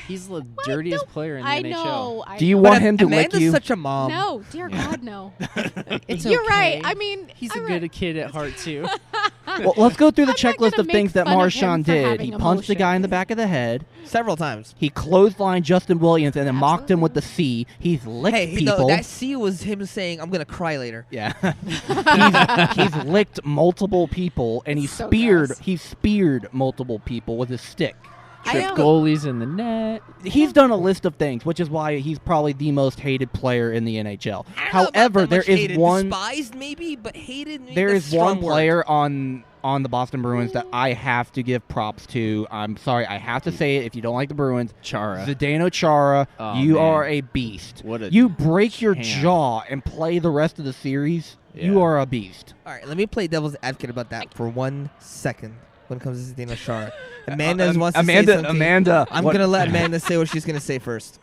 Speaker 4: He's the
Speaker 3: What?
Speaker 4: dirtiest
Speaker 3: No,
Speaker 4: player in the
Speaker 3: I
Speaker 4: NHL.
Speaker 3: know.
Speaker 2: Do you
Speaker 1: But
Speaker 2: want him to lick
Speaker 1: Amanda's
Speaker 2: you?
Speaker 1: such a mom.
Speaker 3: No, dear God, no.
Speaker 4: It's
Speaker 3: You're
Speaker 4: okay.
Speaker 3: right. I mean,
Speaker 4: He's
Speaker 3: I'm
Speaker 4: a
Speaker 3: right.
Speaker 4: good kid at heart too.
Speaker 2: Well, let's go through the
Speaker 3: I'm not
Speaker 2: checklist
Speaker 3: gonna
Speaker 2: of things
Speaker 3: make
Speaker 2: that
Speaker 3: fun of him
Speaker 2: Marchand
Speaker 3: for
Speaker 2: did.
Speaker 3: having
Speaker 2: He punched the guy in the
Speaker 3: emotions.
Speaker 2: back of the head.
Speaker 1: Several times.
Speaker 2: He clotheslined Justin Williams and then mocked him with the C. He's licked
Speaker 1: Hey,
Speaker 2: people.
Speaker 1: no, that C was him saying, "I'm gonna cry later."
Speaker 2: Yeah, he's licked multiple people, and
Speaker 3: So gross.
Speaker 2: he speared multiple people with his stick.
Speaker 3: I
Speaker 4: Tripped
Speaker 3: know.
Speaker 4: goalies in the net.
Speaker 2: He's done a list of things, which is why he's probably the most hated player in the NHL.
Speaker 1: I don't know about
Speaker 2: However,
Speaker 1: that
Speaker 2: there
Speaker 1: much
Speaker 2: is
Speaker 1: hated.
Speaker 2: one
Speaker 1: Despised, maybe, but hated. Maybe
Speaker 2: there
Speaker 1: that's
Speaker 2: is
Speaker 1: a
Speaker 2: one
Speaker 1: strong word.
Speaker 2: player on the Boston Bruins that I have to give props to. I'm sorry, I have to say it. If you don't like the Bruins,
Speaker 4: Chara.
Speaker 2: Zdeno Chara,
Speaker 4: Oh,
Speaker 2: you
Speaker 4: man.
Speaker 2: are a beast.
Speaker 4: What a
Speaker 2: You break your
Speaker 4: champ.
Speaker 2: jaw and play the rest of the series. You
Speaker 4: Yeah.
Speaker 2: are a beast.
Speaker 1: All right, let me play devil's advocate about that for 1 second. When it comes to Zdeno Chara, Amanda wants to say something.
Speaker 2: Amanda,
Speaker 1: I'm
Speaker 2: what-
Speaker 1: gonna let Amanda say what she's gonna say first.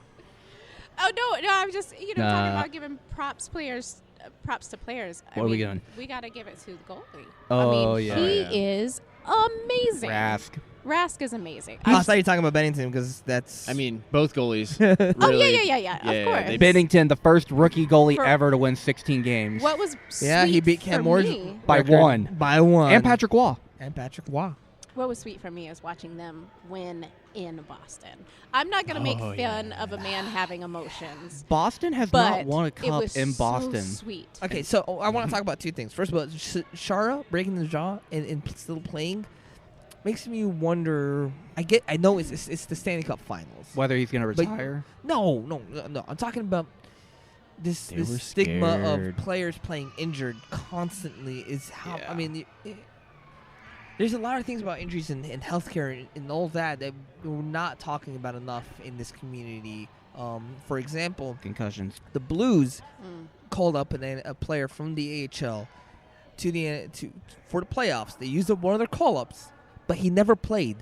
Speaker 3: Oh no, I'm just talking
Speaker 2: Nah.
Speaker 3: about giving props to players.
Speaker 2: What are we doing?
Speaker 3: We gotta give it to the goalie.
Speaker 2: Oh,
Speaker 3: I mean,
Speaker 2: yeah.
Speaker 3: he
Speaker 4: Yeah.
Speaker 3: is amazing.
Speaker 2: Rask.
Speaker 3: Rask is amazing.
Speaker 1: I thought you were talking about Bennington because that's.
Speaker 4: I mean, both goalies.
Speaker 3: Oh
Speaker 4: really,
Speaker 3: yeah. Of course.
Speaker 4: they-
Speaker 2: Bennington, the first rookie goalie
Speaker 3: For-
Speaker 2: ever to win 16 games.
Speaker 3: What was
Speaker 1: Yeah, he
Speaker 3: sweet
Speaker 1: beat Cam
Speaker 3: for
Speaker 1: Moore's
Speaker 3: me-
Speaker 2: By
Speaker 1: record
Speaker 2: one.
Speaker 1: By one.
Speaker 2: And Patrick Waugh.
Speaker 1: And Patrick Waugh.
Speaker 3: What was sweet for me is watching them win in Boston. I'm not gonna make
Speaker 4: Oh,
Speaker 3: fun of a man having emotions,
Speaker 2: Boston has
Speaker 3: but
Speaker 2: not won a
Speaker 3: it
Speaker 2: cup
Speaker 3: was
Speaker 2: in
Speaker 3: so
Speaker 2: Boston.
Speaker 3: sweet.
Speaker 1: Okay, so I want to talk about two things. First of all, Chara breaking the jaw and still playing makes me wonder. I know it's the Stanley Cup Finals.
Speaker 2: Whether he's going to
Speaker 1: But-
Speaker 2: retire.
Speaker 1: No. I'm talking about this
Speaker 4: They were
Speaker 1: stigma
Speaker 4: scared.
Speaker 1: of players playing injured constantly. Is how
Speaker 4: Yeah.
Speaker 1: I mean. There's a lot of things about injuries and healthcare and all that we're not talking about enough in this community. For example,
Speaker 2: Concussions.
Speaker 1: the Blues
Speaker 3: Mm.
Speaker 1: called up a player from the AHL for the playoffs. They used up one of their call-ups, but he never played.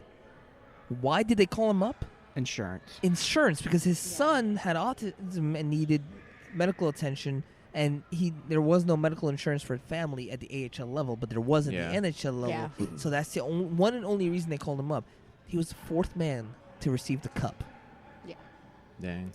Speaker 1: Why did they call him up?
Speaker 2: Insurance.
Speaker 1: Insurance, because his son had autism and needed medical attention, and there was no medical insurance for his family at the AHL level, but there was at
Speaker 4: Yeah.
Speaker 1: the NHL level.
Speaker 3: Yeah.
Speaker 1: So that's the one and only reason they called him up. He was the fourth man to receive the cup.
Speaker 4: Dang.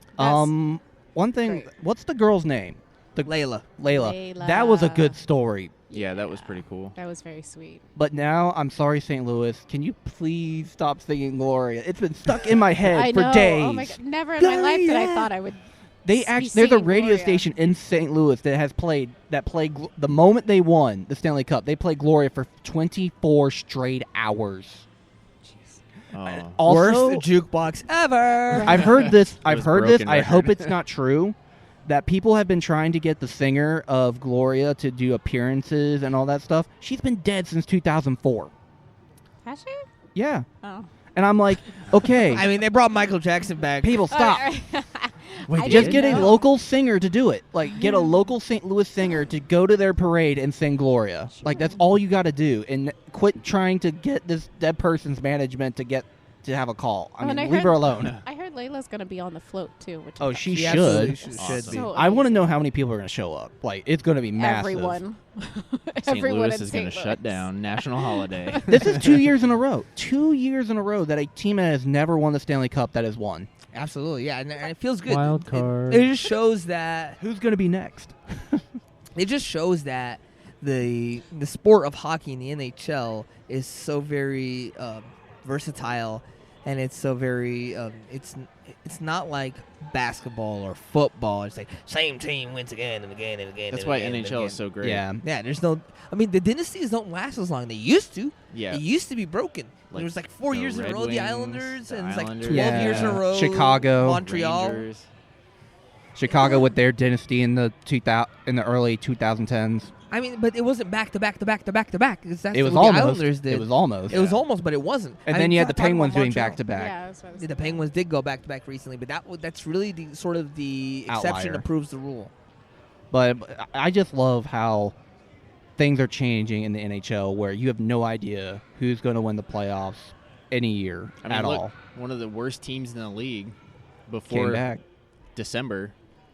Speaker 2: One thing.
Speaker 3: great.
Speaker 2: What's the girl's name?
Speaker 1: Layla.
Speaker 2: Layla. That was a good
Speaker 3: Layla.
Speaker 2: story.
Speaker 4: Yeah, that was pretty cool.
Speaker 3: That was very sweet.
Speaker 2: But now, I'm sorry, St. Louis. Can you please stop singing Gloria? It's been stuck in my head
Speaker 3: I
Speaker 2: for
Speaker 3: know.
Speaker 2: days.
Speaker 3: Oh my God. Never in my life did I thought I would.
Speaker 2: They
Speaker 3: be
Speaker 2: actually, there's a
Speaker 3: singing
Speaker 2: radio
Speaker 3: Gloria.
Speaker 2: station in St. Louis that played the moment they won the Stanley Cup. They played Gloria for 24 straight hours.
Speaker 4: Oh.
Speaker 2: Also,
Speaker 1: Worst jukebox ever.
Speaker 2: I've heard this.
Speaker 4: It
Speaker 2: I've
Speaker 4: was
Speaker 2: heard this.
Speaker 4: broken
Speaker 2: I hope
Speaker 4: record.
Speaker 2: it's not true. That people have been trying to get the singer of Gloria to do appearances and all that stuff. She's been dead since 2004.
Speaker 3: Has she?
Speaker 2: Yeah,
Speaker 3: Oh.
Speaker 2: and I'm like, okay,
Speaker 1: I mean, they brought Michael Jackson back.
Speaker 2: people, stop.
Speaker 4: Wait,
Speaker 3: I
Speaker 2: Just
Speaker 3: didn't
Speaker 2: get a
Speaker 3: know.
Speaker 2: local singer to do it. Like, get a local St. Louis singer to go to their parade and sing Gloria. Like, that's all you got to do. And quit trying to get this dead person's management to have a call. I
Speaker 3: Oh, and
Speaker 2: mean,
Speaker 3: I
Speaker 2: leave her
Speaker 3: heard-
Speaker 2: alone.
Speaker 3: I heard heard Layla's going to be on the float, too. Which
Speaker 2: Oh,
Speaker 3: is
Speaker 2: she
Speaker 1: absolutely
Speaker 2: should.
Speaker 1: should
Speaker 4: Awesome.
Speaker 1: be.
Speaker 3: So
Speaker 2: I want to
Speaker 3: amazing.
Speaker 2: know how many people are going to show up. Like, it's going to be massive.
Speaker 3: Everyone.
Speaker 4: St.
Speaker 3: Everyone
Speaker 4: Louis
Speaker 3: in
Speaker 4: is going to
Speaker 3: St.
Speaker 4: shut
Speaker 3: Louis.
Speaker 4: down. National holiday.
Speaker 2: This is 2 years in a row. 2 years in a row that a team that has never won the Stanley Cup that has won.
Speaker 1: Absolutely, yeah, and it feels good.
Speaker 5: Wild card.
Speaker 1: It just shows that
Speaker 2: Who's going to be next?
Speaker 1: it just shows that the sport of hockey in the NHL is so very versatile, and it's so very it's not like basketball or football. It's like same team wins again and again and again.
Speaker 4: That's
Speaker 1: and
Speaker 4: why
Speaker 1: again and
Speaker 4: NHL
Speaker 1: again.
Speaker 4: is so great.
Speaker 2: Yeah.
Speaker 1: Yeah, there's no. I mean, the dynasties don't last as long. They used to.
Speaker 4: Yeah.
Speaker 1: It used to be broken.
Speaker 4: Like
Speaker 1: there was like 4
Speaker 4: the
Speaker 1: years in a
Speaker 4: Red
Speaker 1: row, the
Speaker 4: Wings,
Speaker 1: Islanders,
Speaker 4: the
Speaker 1: and it's like 12
Speaker 4: Islanders.
Speaker 1: years in a
Speaker 2: Yeah.
Speaker 1: row.
Speaker 2: Chicago.
Speaker 1: Montreal.
Speaker 4: Rangers.
Speaker 2: Chicago with their dynasty in the early 2010s.
Speaker 1: I mean, but it wasn't back to back to back to back to back. That's
Speaker 2: It was
Speaker 1: what the
Speaker 2: almost.
Speaker 1: Islanders did.
Speaker 2: It was almost.
Speaker 1: It was almost, but it wasn't.
Speaker 2: And
Speaker 1: I
Speaker 2: then
Speaker 1: mean,
Speaker 2: you had the
Speaker 1: talking about
Speaker 2: Penguins doing
Speaker 1: Montreal.
Speaker 2: back to back.
Speaker 3: Yeah, that's what I was
Speaker 1: The
Speaker 3: thinking.
Speaker 1: Penguins did go back to back recently, but that's really the sort of the exception
Speaker 2: Outlier.
Speaker 1: that proves the rule.
Speaker 2: But I just love how things are changing in the NHL where you have no idea who's going to win the playoffs any year
Speaker 4: I mean,
Speaker 2: at
Speaker 4: look,
Speaker 2: all.
Speaker 4: one of the worst teams in the league
Speaker 2: Came
Speaker 4: before
Speaker 2: back.
Speaker 4: December.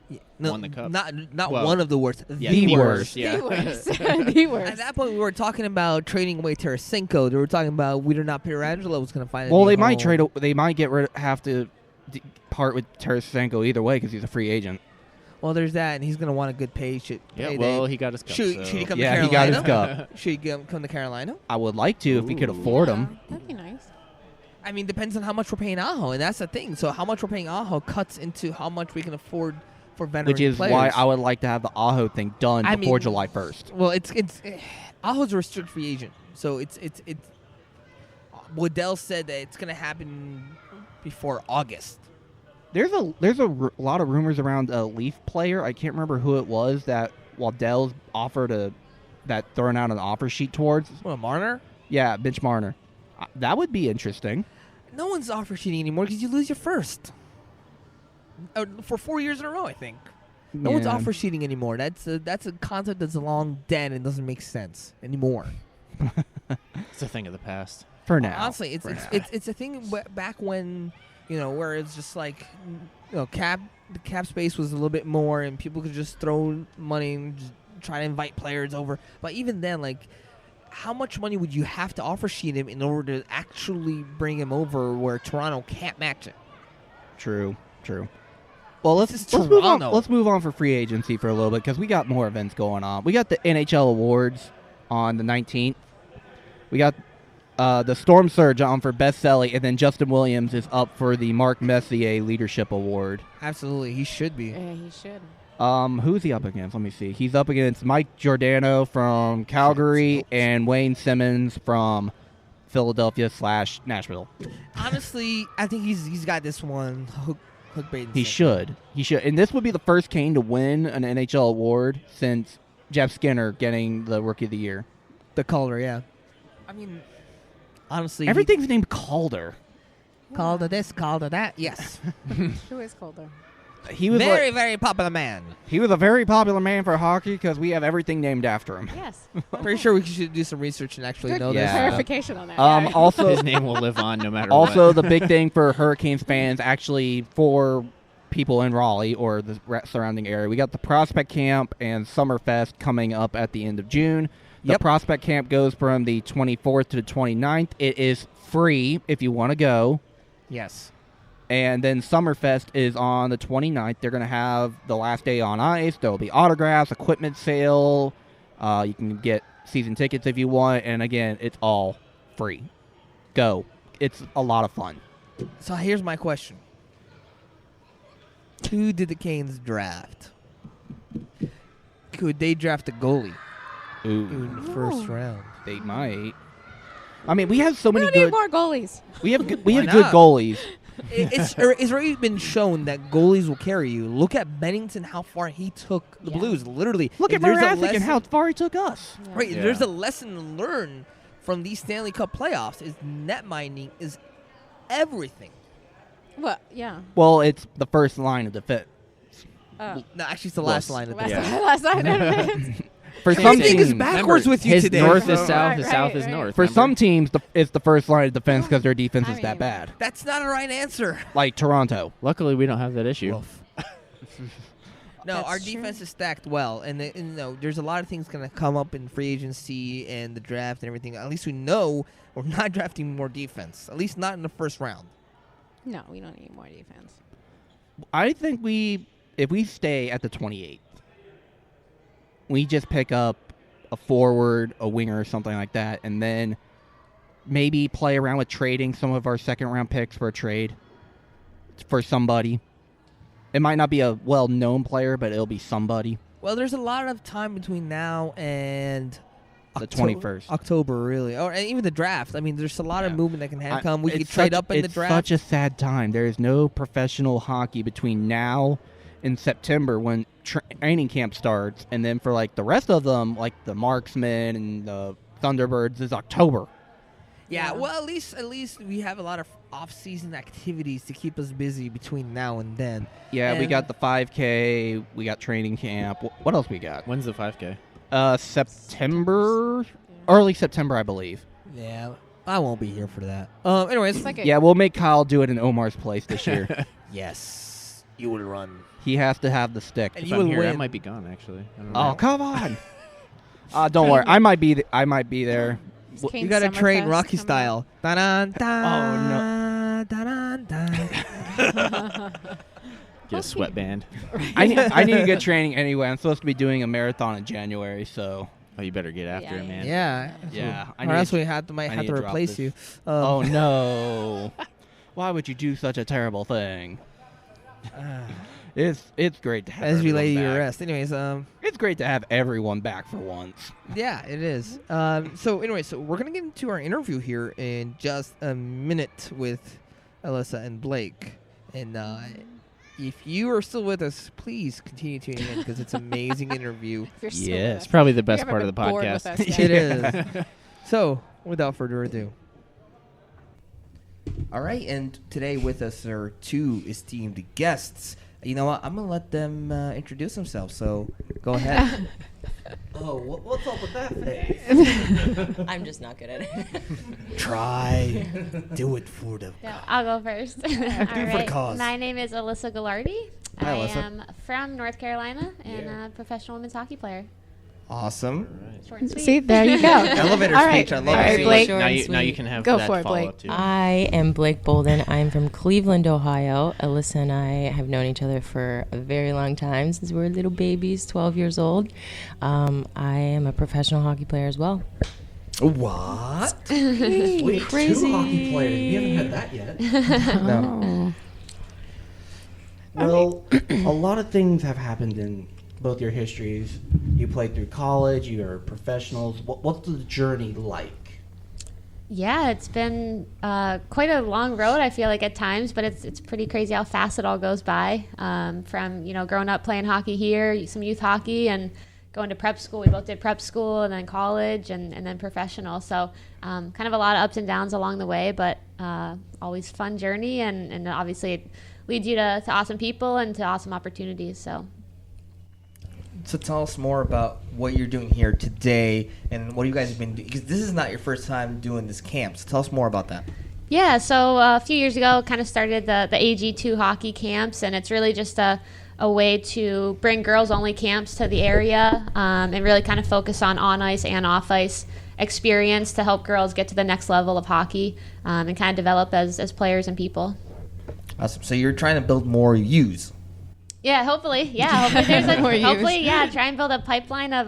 Speaker 1: Yeah,
Speaker 4: Won the cup.
Speaker 1: Not
Speaker 4: Well,
Speaker 1: one of the worst.
Speaker 4: Yeah,
Speaker 2: The worst.
Speaker 4: Yeah.
Speaker 3: The worst. The worst.
Speaker 1: At that point, we were talking about trading away Tarasenko. They were talking about whether or not Pietrangelo was going to find. a
Speaker 2: Well,
Speaker 1: new
Speaker 2: they might
Speaker 1: home.
Speaker 2: trade. They might have to part with Tarasenko either way because he's a free agent.
Speaker 1: Well, there's that, and he's going to want a good pay.
Speaker 4: Yeah,
Speaker 1: payday.
Speaker 4: well, he got his cup.
Speaker 1: should
Speaker 4: so.
Speaker 1: he come
Speaker 2: Yeah,
Speaker 1: to
Speaker 2: he
Speaker 1: Carolina?
Speaker 2: got his cup.
Speaker 1: Should he come to Carolina?
Speaker 2: I would like to if we could
Speaker 4: Ooh.
Speaker 2: afford
Speaker 3: Yeah,
Speaker 2: him.
Speaker 3: that'd be nice.
Speaker 1: I mean, depends on how much we're paying Aho, and that's the thing. So how much we're paying Aho cuts into how much we can afford for veteran
Speaker 2: Which is
Speaker 1: players.
Speaker 2: why I would like to have the Aho thing done
Speaker 1: I
Speaker 2: before
Speaker 1: mean-
Speaker 2: July 1st.
Speaker 1: Well, it's Aho's a restricted free agent, so it's Waddell said that it's going to happen before August.
Speaker 2: There's a lot of rumors around a Leaf player. I can't remember who it was that Waddell's offered that thrown out an offer sheet towards.
Speaker 1: What, Marner?
Speaker 2: Yeah, Mitch Marner. That would be interesting.
Speaker 1: No one's offer sheeting anymore because you lose your first. For 4 years in a row, I think. No one's
Speaker 2: Yeah.
Speaker 1: offer sheeting anymore. That's a concept that's long dead and doesn't make sense anymore.
Speaker 4: It's a thing of the past.
Speaker 2: For now.
Speaker 1: Honestly, it's
Speaker 2: For
Speaker 1: it's,
Speaker 2: now.
Speaker 1: it's a thing back when, where it's just like, the cap space was a little bit more and people could just throw money and just try to invite players over. But even then, like, how much money would you have to offer sheet him in order to actually bring him over where Toronto can't match it?
Speaker 2: True. Well,
Speaker 1: This is
Speaker 2: let's move on.
Speaker 1: Toronto.
Speaker 2: Let's move on for free agency for a little bit because we got more events going on. We got the NHL awards on the 19th. We got the Storm Surge on for Best Selling, and then Justin Williams is up for the Marc Messier Leadership Award.
Speaker 1: Absolutely, he should be.
Speaker 3: Yeah, he should.
Speaker 2: Who's he up against? Let me see. He's up against Mike Giordano from Calgary and Wayne Simmons from Philadelphia/Nashville.
Speaker 1: Honestly, I think he's got this one hook bait. and
Speaker 2: He
Speaker 1: sinker.
Speaker 2: should. And this would be the first Kane to win an NHL award since Jeff Skinner getting the Rookie of the Year.
Speaker 1: The Calder, yeah. I mean, honestly,
Speaker 2: Everything's named Calder.
Speaker 1: Calder this, Calder that. Yes,
Speaker 3: Who is colder?
Speaker 2: He was
Speaker 1: very very popular man.
Speaker 2: he was a very popular man for hockey because we have everything named after him.
Speaker 3: Yes.
Speaker 1: Pretty sure we should do some research and actually
Speaker 3: Good
Speaker 1: know
Speaker 2: Yeah.
Speaker 1: this.
Speaker 3: clarification on that.
Speaker 2: Um,
Speaker 3: Yeah.
Speaker 2: also,
Speaker 4: His name will live on no matter
Speaker 2: also
Speaker 4: what.
Speaker 2: the big thing for Hurricanes fans, actually for people in Raleigh or the surrounding area, we got the Prospect Camp and Summerfest coming up at the end of June. The
Speaker 1: Yep.
Speaker 2: Prospect Camp goes from the 24th to the 29th. It is free if you want to go.
Speaker 1: Yes.
Speaker 2: And then Summerfest is on the 29th. They're going to have the last day on ice. There will be autographs, equipment sale. You can get season tickets if you want. And again, it's all free. Go. It's a lot of fun.
Speaker 1: So here's my question: who did the Canes draft? Could they draft a goalie in the first
Speaker 3: Ooh.
Speaker 1: round?
Speaker 2: They might. I mean, we have so
Speaker 3: we
Speaker 2: many
Speaker 3: don't need
Speaker 2: good.
Speaker 3: more goalies.
Speaker 2: We have good
Speaker 1: Why
Speaker 2: good
Speaker 1: not?
Speaker 2: goalies.
Speaker 1: It's already been shown that goalies will carry you. Look at Bennington, how far he took the
Speaker 3: Yeah.
Speaker 1: Blues. Literally,
Speaker 2: Look
Speaker 1: if
Speaker 2: at
Speaker 1: there's a
Speaker 2: Mrazek and
Speaker 1: lesson-
Speaker 2: how far he took us.
Speaker 3: Yeah.
Speaker 1: Right,
Speaker 4: Yeah.
Speaker 1: there's a lesson to learn from these Stanley Cup playoffs. Is net minding is everything.
Speaker 3: Well, yeah.
Speaker 2: Well, it's the first line of defense.
Speaker 1: No, actually, it's the last line of
Speaker 3: Last,
Speaker 1: defense.
Speaker 4: Yeah.
Speaker 3: last night.
Speaker 2: For some
Speaker 1: Everything is
Speaker 2: teams,
Speaker 1: backwards with you
Speaker 4: his
Speaker 1: today.
Speaker 4: north is
Speaker 3: Right,
Speaker 4: south, his
Speaker 3: right,
Speaker 4: south is
Speaker 3: right.
Speaker 4: north.
Speaker 2: for
Speaker 4: remember?
Speaker 2: some teams, it's the first line of defense because their defense
Speaker 3: I
Speaker 2: is that
Speaker 3: mean-
Speaker 2: bad.
Speaker 1: That's not a right answer.
Speaker 2: Like Toronto.
Speaker 4: Luckily, we don't have that issue.
Speaker 1: No,
Speaker 3: That's
Speaker 1: our
Speaker 3: true.
Speaker 1: defense is stacked well, and there's a lot of things going to come up in free agency and the draft and everything. At least we know we're not drafting more defense. At least not in the first round.
Speaker 3: No, we don't need more defense.
Speaker 2: I think if we stay at the 28th, we just pick up a forward, a winger, or something like that, and then maybe play around with trading some of our second-round picks for a trade for somebody. It might not be a well-known player, but it'll be somebody.
Speaker 1: Well, there's a lot of time between now and
Speaker 2: The 21st.
Speaker 1: October, really, or even the draft. I mean, there's a lot of
Speaker 2: Yeah.
Speaker 1: movement that can come. We could
Speaker 2: It's
Speaker 1: trade
Speaker 2: such-
Speaker 1: up in the
Speaker 2: It's
Speaker 1: draft.
Speaker 2: such a sad time. There is no professional hockey between now and September when training camp starts, and then for like the rest of them, like the Marksmen and the Thunderbirds, is October.
Speaker 1: Yeah,
Speaker 3: Yeah.
Speaker 1: well, at least we have a lot of off-season activities to keep us busy between now and then.
Speaker 2: Yeah, we
Speaker 1: And-
Speaker 2: got the 5K, we got training camp. What else we got?
Speaker 4: When's the 5K?
Speaker 2: September, early September, I believe.
Speaker 1: Yeah, I won't be here for that. Anyways,
Speaker 3: It's like a,
Speaker 2: Yeah, we'll make Kyle do it in Omar's place this year.
Speaker 1: yes, you will run.
Speaker 2: He has to have the stick.
Speaker 1: And
Speaker 4: If
Speaker 1: you
Speaker 4: I'm
Speaker 1: will
Speaker 4: here, I
Speaker 1: win.
Speaker 4: might be gone. Actually. I don't
Speaker 2: Oh,
Speaker 4: know.
Speaker 2: come on. Don't worry. I might be. I might be there.
Speaker 3: Is
Speaker 1: You
Speaker 3: Kane's
Speaker 1: got to train
Speaker 3: Summerfest
Speaker 1: Rocky
Speaker 3: coming up?
Speaker 1: style. Da-dun, da,
Speaker 2: Oh,
Speaker 1: da-dun, da.
Speaker 4: Get a sweatband.
Speaker 2: I need to get training anyway. I'm supposed to be doing a marathon in January, so
Speaker 4: Oh, you better get after
Speaker 3: Yeah,
Speaker 4: it, man.
Speaker 1: Yeah.
Speaker 2: yeah.
Speaker 1: Or else we might
Speaker 2: I
Speaker 1: have
Speaker 2: need
Speaker 1: to
Speaker 2: to drop
Speaker 1: replace
Speaker 2: this.
Speaker 1: you.
Speaker 2: Oh no! Why would you do such a terrible thing? It's great to have.
Speaker 1: As we lay you
Speaker 2: everyone
Speaker 1: to
Speaker 2: back.
Speaker 1: rest. Anyways,
Speaker 2: It's great to have everyone back for once.
Speaker 1: yeah, it is. So we're gonna get into our interview here in just a minute with Alyssa and Blake. And if you are still with us, please continue tuning in because it's an amazing interview.
Speaker 3: If you're still
Speaker 2: Yes.
Speaker 3: with
Speaker 4: It's
Speaker 3: us.
Speaker 4: probably the
Speaker 3: You
Speaker 4: best
Speaker 3: haven't
Speaker 4: part of the
Speaker 3: been bored with
Speaker 4: podcast.
Speaker 3: us yet.
Speaker 1: It is. So, without further ado. All right, and today with us are two esteemed guests. You know what? I'm going to let them introduce themselves, so go ahead. Oh, what's up with that face?
Speaker 5: I'm just not good at it.
Speaker 1: Try. Do it for them.
Speaker 6: Yeah, I'll go first. All
Speaker 1: for the
Speaker 6: right.
Speaker 1: cause.
Speaker 6: My name is Alyssa Gagliardi.
Speaker 1: Hi,
Speaker 6: I
Speaker 1: Alyssa.
Speaker 6: am from North Carolina and a professional women's hockey player.
Speaker 1: Awesome.
Speaker 6: Short and sweet.
Speaker 3: See, there you go.
Speaker 1: Elevator
Speaker 3: All
Speaker 1: speech.
Speaker 3: right.
Speaker 1: I love
Speaker 3: All right,
Speaker 1: it.
Speaker 3: Blake.
Speaker 5: Short
Speaker 4: now
Speaker 5: and
Speaker 4: you
Speaker 5: sweet.
Speaker 4: can have
Speaker 3: Go
Speaker 4: that
Speaker 3: for it,
Speaker 4: follow-up
Speaker 3: Blake.
Speaker 4: too.
Speaker 5: I am Blake Bolden. I'm from Cleveland, Ohio. Alyssa and I have known each other for a very long time, since we were little babies, 12 years old. I am a professional hockey player as well.
Speaker 1: What?
Speaker 5: Wait, crazy.
Speaker 2: Two hockey players. We haven't had that yet.
Speaker 1: No.
Speaker 7: Well, a lot of things have happened in both your histories. You played through college, you are professionals. What's the journey like?
Speaker 6: Yeah, it's been quite a long road, I feel like, at times, but it's pretty crazy how fast it all goes by. From, growing up playing hockey here, some youth hockey, and going to prep school. We both did prep school and then college and then professional. So kind of a lot of ups and downs along the way, but always fun journey. And obviously it leads you to awesome people and to awesome opportunities. So
Speaker 1: So tell us more about what you're doing here today and what you guys have been doing. Because this is not your first time doing this camp. So tell us more about that.
Speaker 6: yeah, so a few years ago, kind of started the AG2 hockey camps, and it's really just a way to bring girls-only camps to the area and really kind of focus on on-ice and off-ice experience to help girls get to the next level of hockey and kind of develop as players and people.
Speaker 1: Awesome. So you're trying to build more U's.
Speaker 6: Yeah, hopefully. Yeah, hopefully there's
Speaker 3: More
Speaker 6: a
Speaker 3: use.
Speaker 6: hopefully, yeah, try and build a pipeline of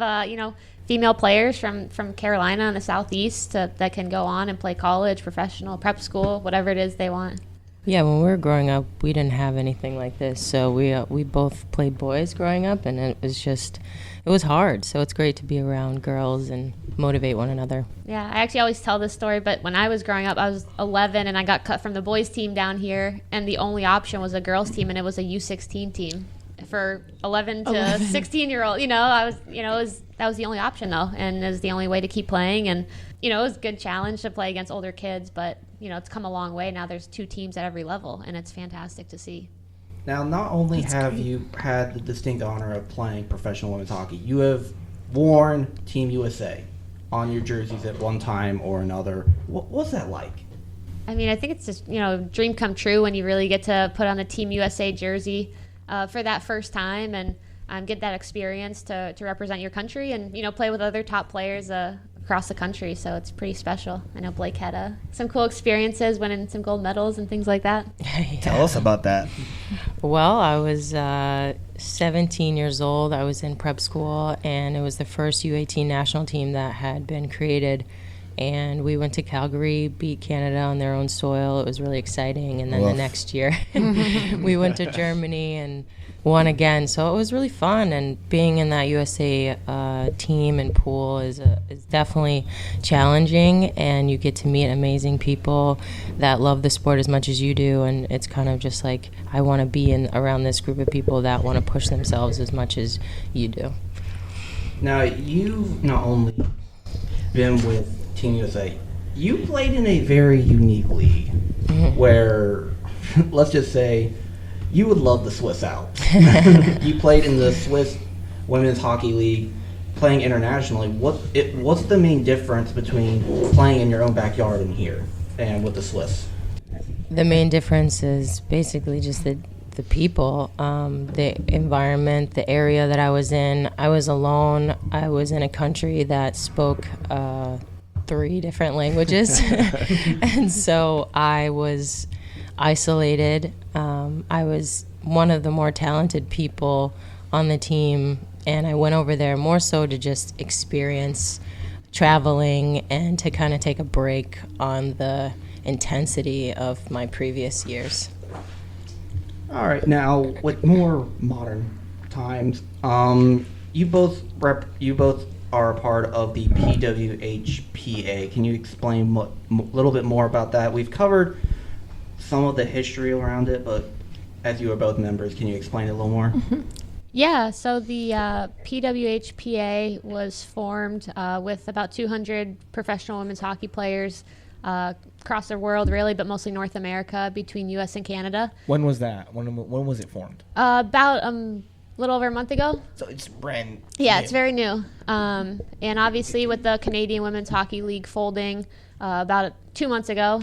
Speaker 6: female players from Carolina and the Southeast that can go on and play college, professional, prep school, whatever it is they want.
Speaker 5: Yeah, when we were growing up, we didn't have anything like this. So we both played boys growing up, and it was hard. So it's great to be around girls and motivate one another.
Speaker 6: Yeah, I actually always tell this story, but when I was growing up, I was 11 and I got cut from the boys team down here, and the only option was a girls team, and it was a U16 team for 11 to 16-year-old. That was the only option though, and it was the only way to keep playing. And it was a good challenge to play against older kids, but it's come a long way. Now there's 2 teams at every level, and it's fantastic to see.
Speaker 7: Now, not only have you had the distinct honor of playing professional women's hockey, you have worn Team USA on your jerseys at one time or another. What's that like?
Speaker 6: I mean, I think it's just, dream come true when you really get to put on the Team USA jersey for that first time and get that experience to represent your country and, play with other top players across the country. So it's pretty special. I know Blake had some cool experiences, winning some gold medals and things like that.
Speaker 1: Yeah. Tell us about that.
Speaker 5: Well, I was 17 years old. I was in prep school, and it was the first U18 national team that had been created. And we went to Calgary, beat Canada on their own soil. It was really exciting. And then the next year, we went to Germany and won again. So it was really fun. And being in that USA team and pool is definitely challenging. And you get to meet amazing people that love the sport as much as you do. And it's kind of just like, I want to be around this group of people that want to push themselves as much as you do.
Speaker 7: Now, you've not only been with Team USA, you played in a very unique league where, let's just say, you would love the Swiss Alps. You played in the Swiss Women's Hockey League, playing internationally. What's the main difference between playing in your own backyard and here and with the Swiss?
Speaker 5: The main difference is basically just the people, the environment, the area that I was in. I was alone. I was in a country that spoke 3 different languages. And so I was isolated. I was one of the more talented people on the team, and I went over there more so to just experience traveling and to kind of take a break on the intensity of my previous years.
Speaker 7: All right, now with more modern times, you both are a part of the PWHPA. Can you explain a little bit more about that? We've covered some of the history around it, but as you are both members, can you explain it a little more?
Speaker 6: Yeah, so the PWHPA was formed with about 200 professional women's hockey players across the world, really, but mostly North America, between U.S. and Canada.
Speaker 1: When was that? When was it formed?
Speaker 6: About a little over a month ago.
Speaker 1: So it's brand
Speaker 6: Yeah,
Speaker 1: new.
Speaker 6: it's very new. And obviously with the Canadian Women's Hockey League folding about 2 months ago,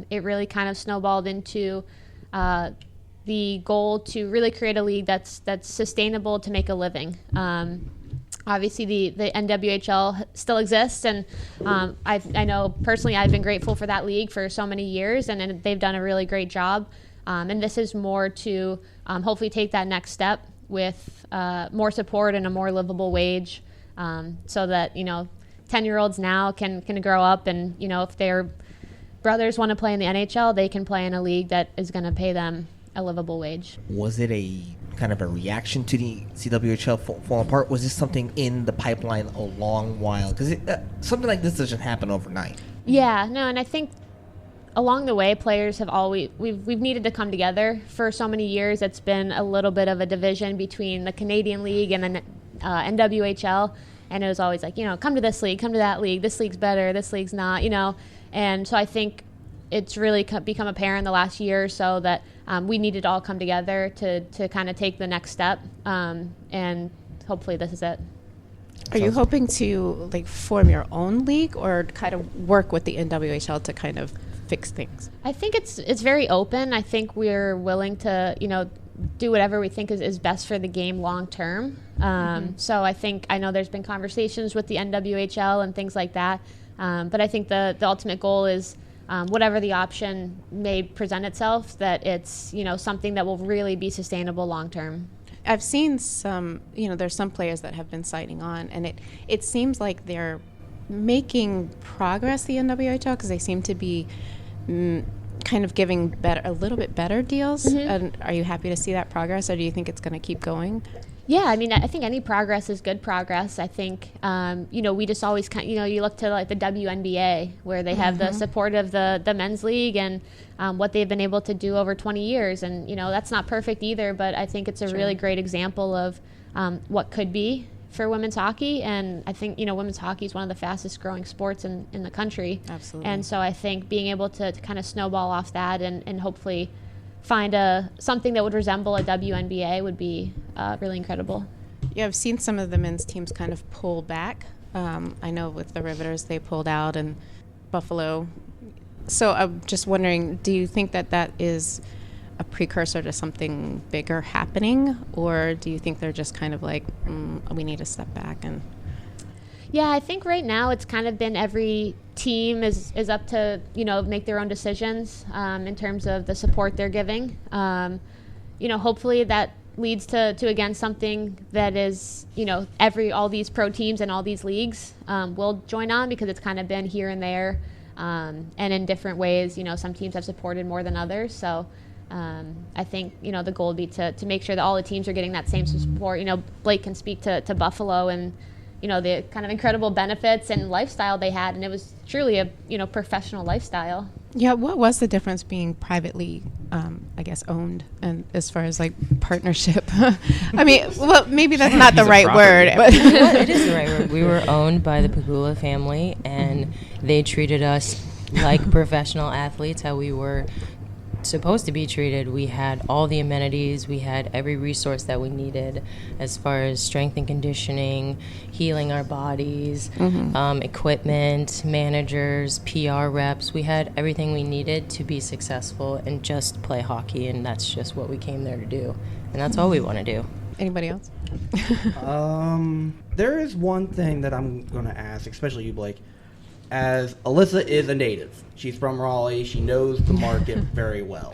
Speaker 6: it really kind of snowballed into the goal to really create a league that's sustainable to make a living. Obviously, the NWHL still exists, and I know personally I've been grateful for that league for so many years, and they've done a really great job. And this is more to hopefully take that next step with more support and a more livable wage, so that 10-year-olds now can grow up, and if their brothers want to play in the NHL, they can play in a league that is going to pay them a livable wage.
Speaker 1: Was it a kind of a reaction to the CWHL falling apart? Was this something in the pipeline a long while? Because something like this doesn't happen overnight.
Speaker 6: Yeah, no, and I think along the way, players have always we've needed to come together. For so many years, it's been a little bit of a division between the Canadian League and the NWHL, and it was always like, come to this league, come to that league. This league's better, this league's not, And so I think it's really become apparent the last year or so that we needed to all come together to kind of take the next step, and hopefully this is it.
Speaker 3: Are you hoping to form your own league or kind of work with the NWHL to kind of fix things?
Speaker 6: I think it's very open. I think we're willing to do whatever we think is best for the game long term. So I know there's been conversations with the NWHL and things like that, but I think the ultimate goal is whatever the option may present itself, that it's something that will really be sustainable long term.
Speaker 3: I've seen some, there's some players that have been signing on, and it seems like they're making progress, the NWHL, because they seem to be kind of giving a little bit better deals.
Speaker 6: Mm-hmm.
Speaker 3: And are you happy to see that progress, or do you think it's going to keep going?
Speaker 6: Yeah, I mean, I think any progress is good progress. I think, we just always you look to the WNBA, where they have the support of the men's league and what they've been able to do over 20 years. And, that's not perfect either, but I think it's a really great example of what could be for women's hockey. And I think, women's hockey is one of the fastest growing sports in the country.
Speaker 3: Absolutely.
Speaker 6: And so I think being able to kind of snowball off that and hopefully find something that would resemble a WNBA would be really incredible.
Speaker 3: Yeah, I've seen some of the men's teams kind of pull back. I know with the Riveters, they pulled out, and Buffalo. So I'm just wondering, do you think that that is a precursor to something bigger happening, or do you think they're just kind of like, we need to step back? And
Speaker 6: Yeah, I think right now it's kind of been every team is up to, make their own decisions in terms of the support they're giving. Hopefully that leads to again, something that is, all these pro teams and all these leagues will join on, because it's kind of been here and there and in different ways. Some teams have supported more than others. So I think, the goal would be to make sure that all the teams are getting that same support. Blake can speak to Buffalo and, the kind of incredible benefits and lifestyle they had. And it was truly a, professional lifestyle.
Speaker 3: yeah, what was the difference being privately, I guess, owned, and as far as like partnership? I mean, well, maybe that's not the right word, but
Speaker 5: Well, it is the right word. We were owned by the Pagula family, and they treated us like professional athletes, how we were supposed to be treated. We had all the amenities, we had every resource that we needed as far as strength and conditioning, healing our bodies, equipment, managers, PR reps. We had everything we needed to be successful and just play hockey, and that's just what we came there to do, and that's all we want to do.
Speaker 3: anybody else?
Speaker 7: There is one thing that I'm going to ask, especially you, Blake. As Alyssa is a native, she's from Raleigh, she knows the market very well.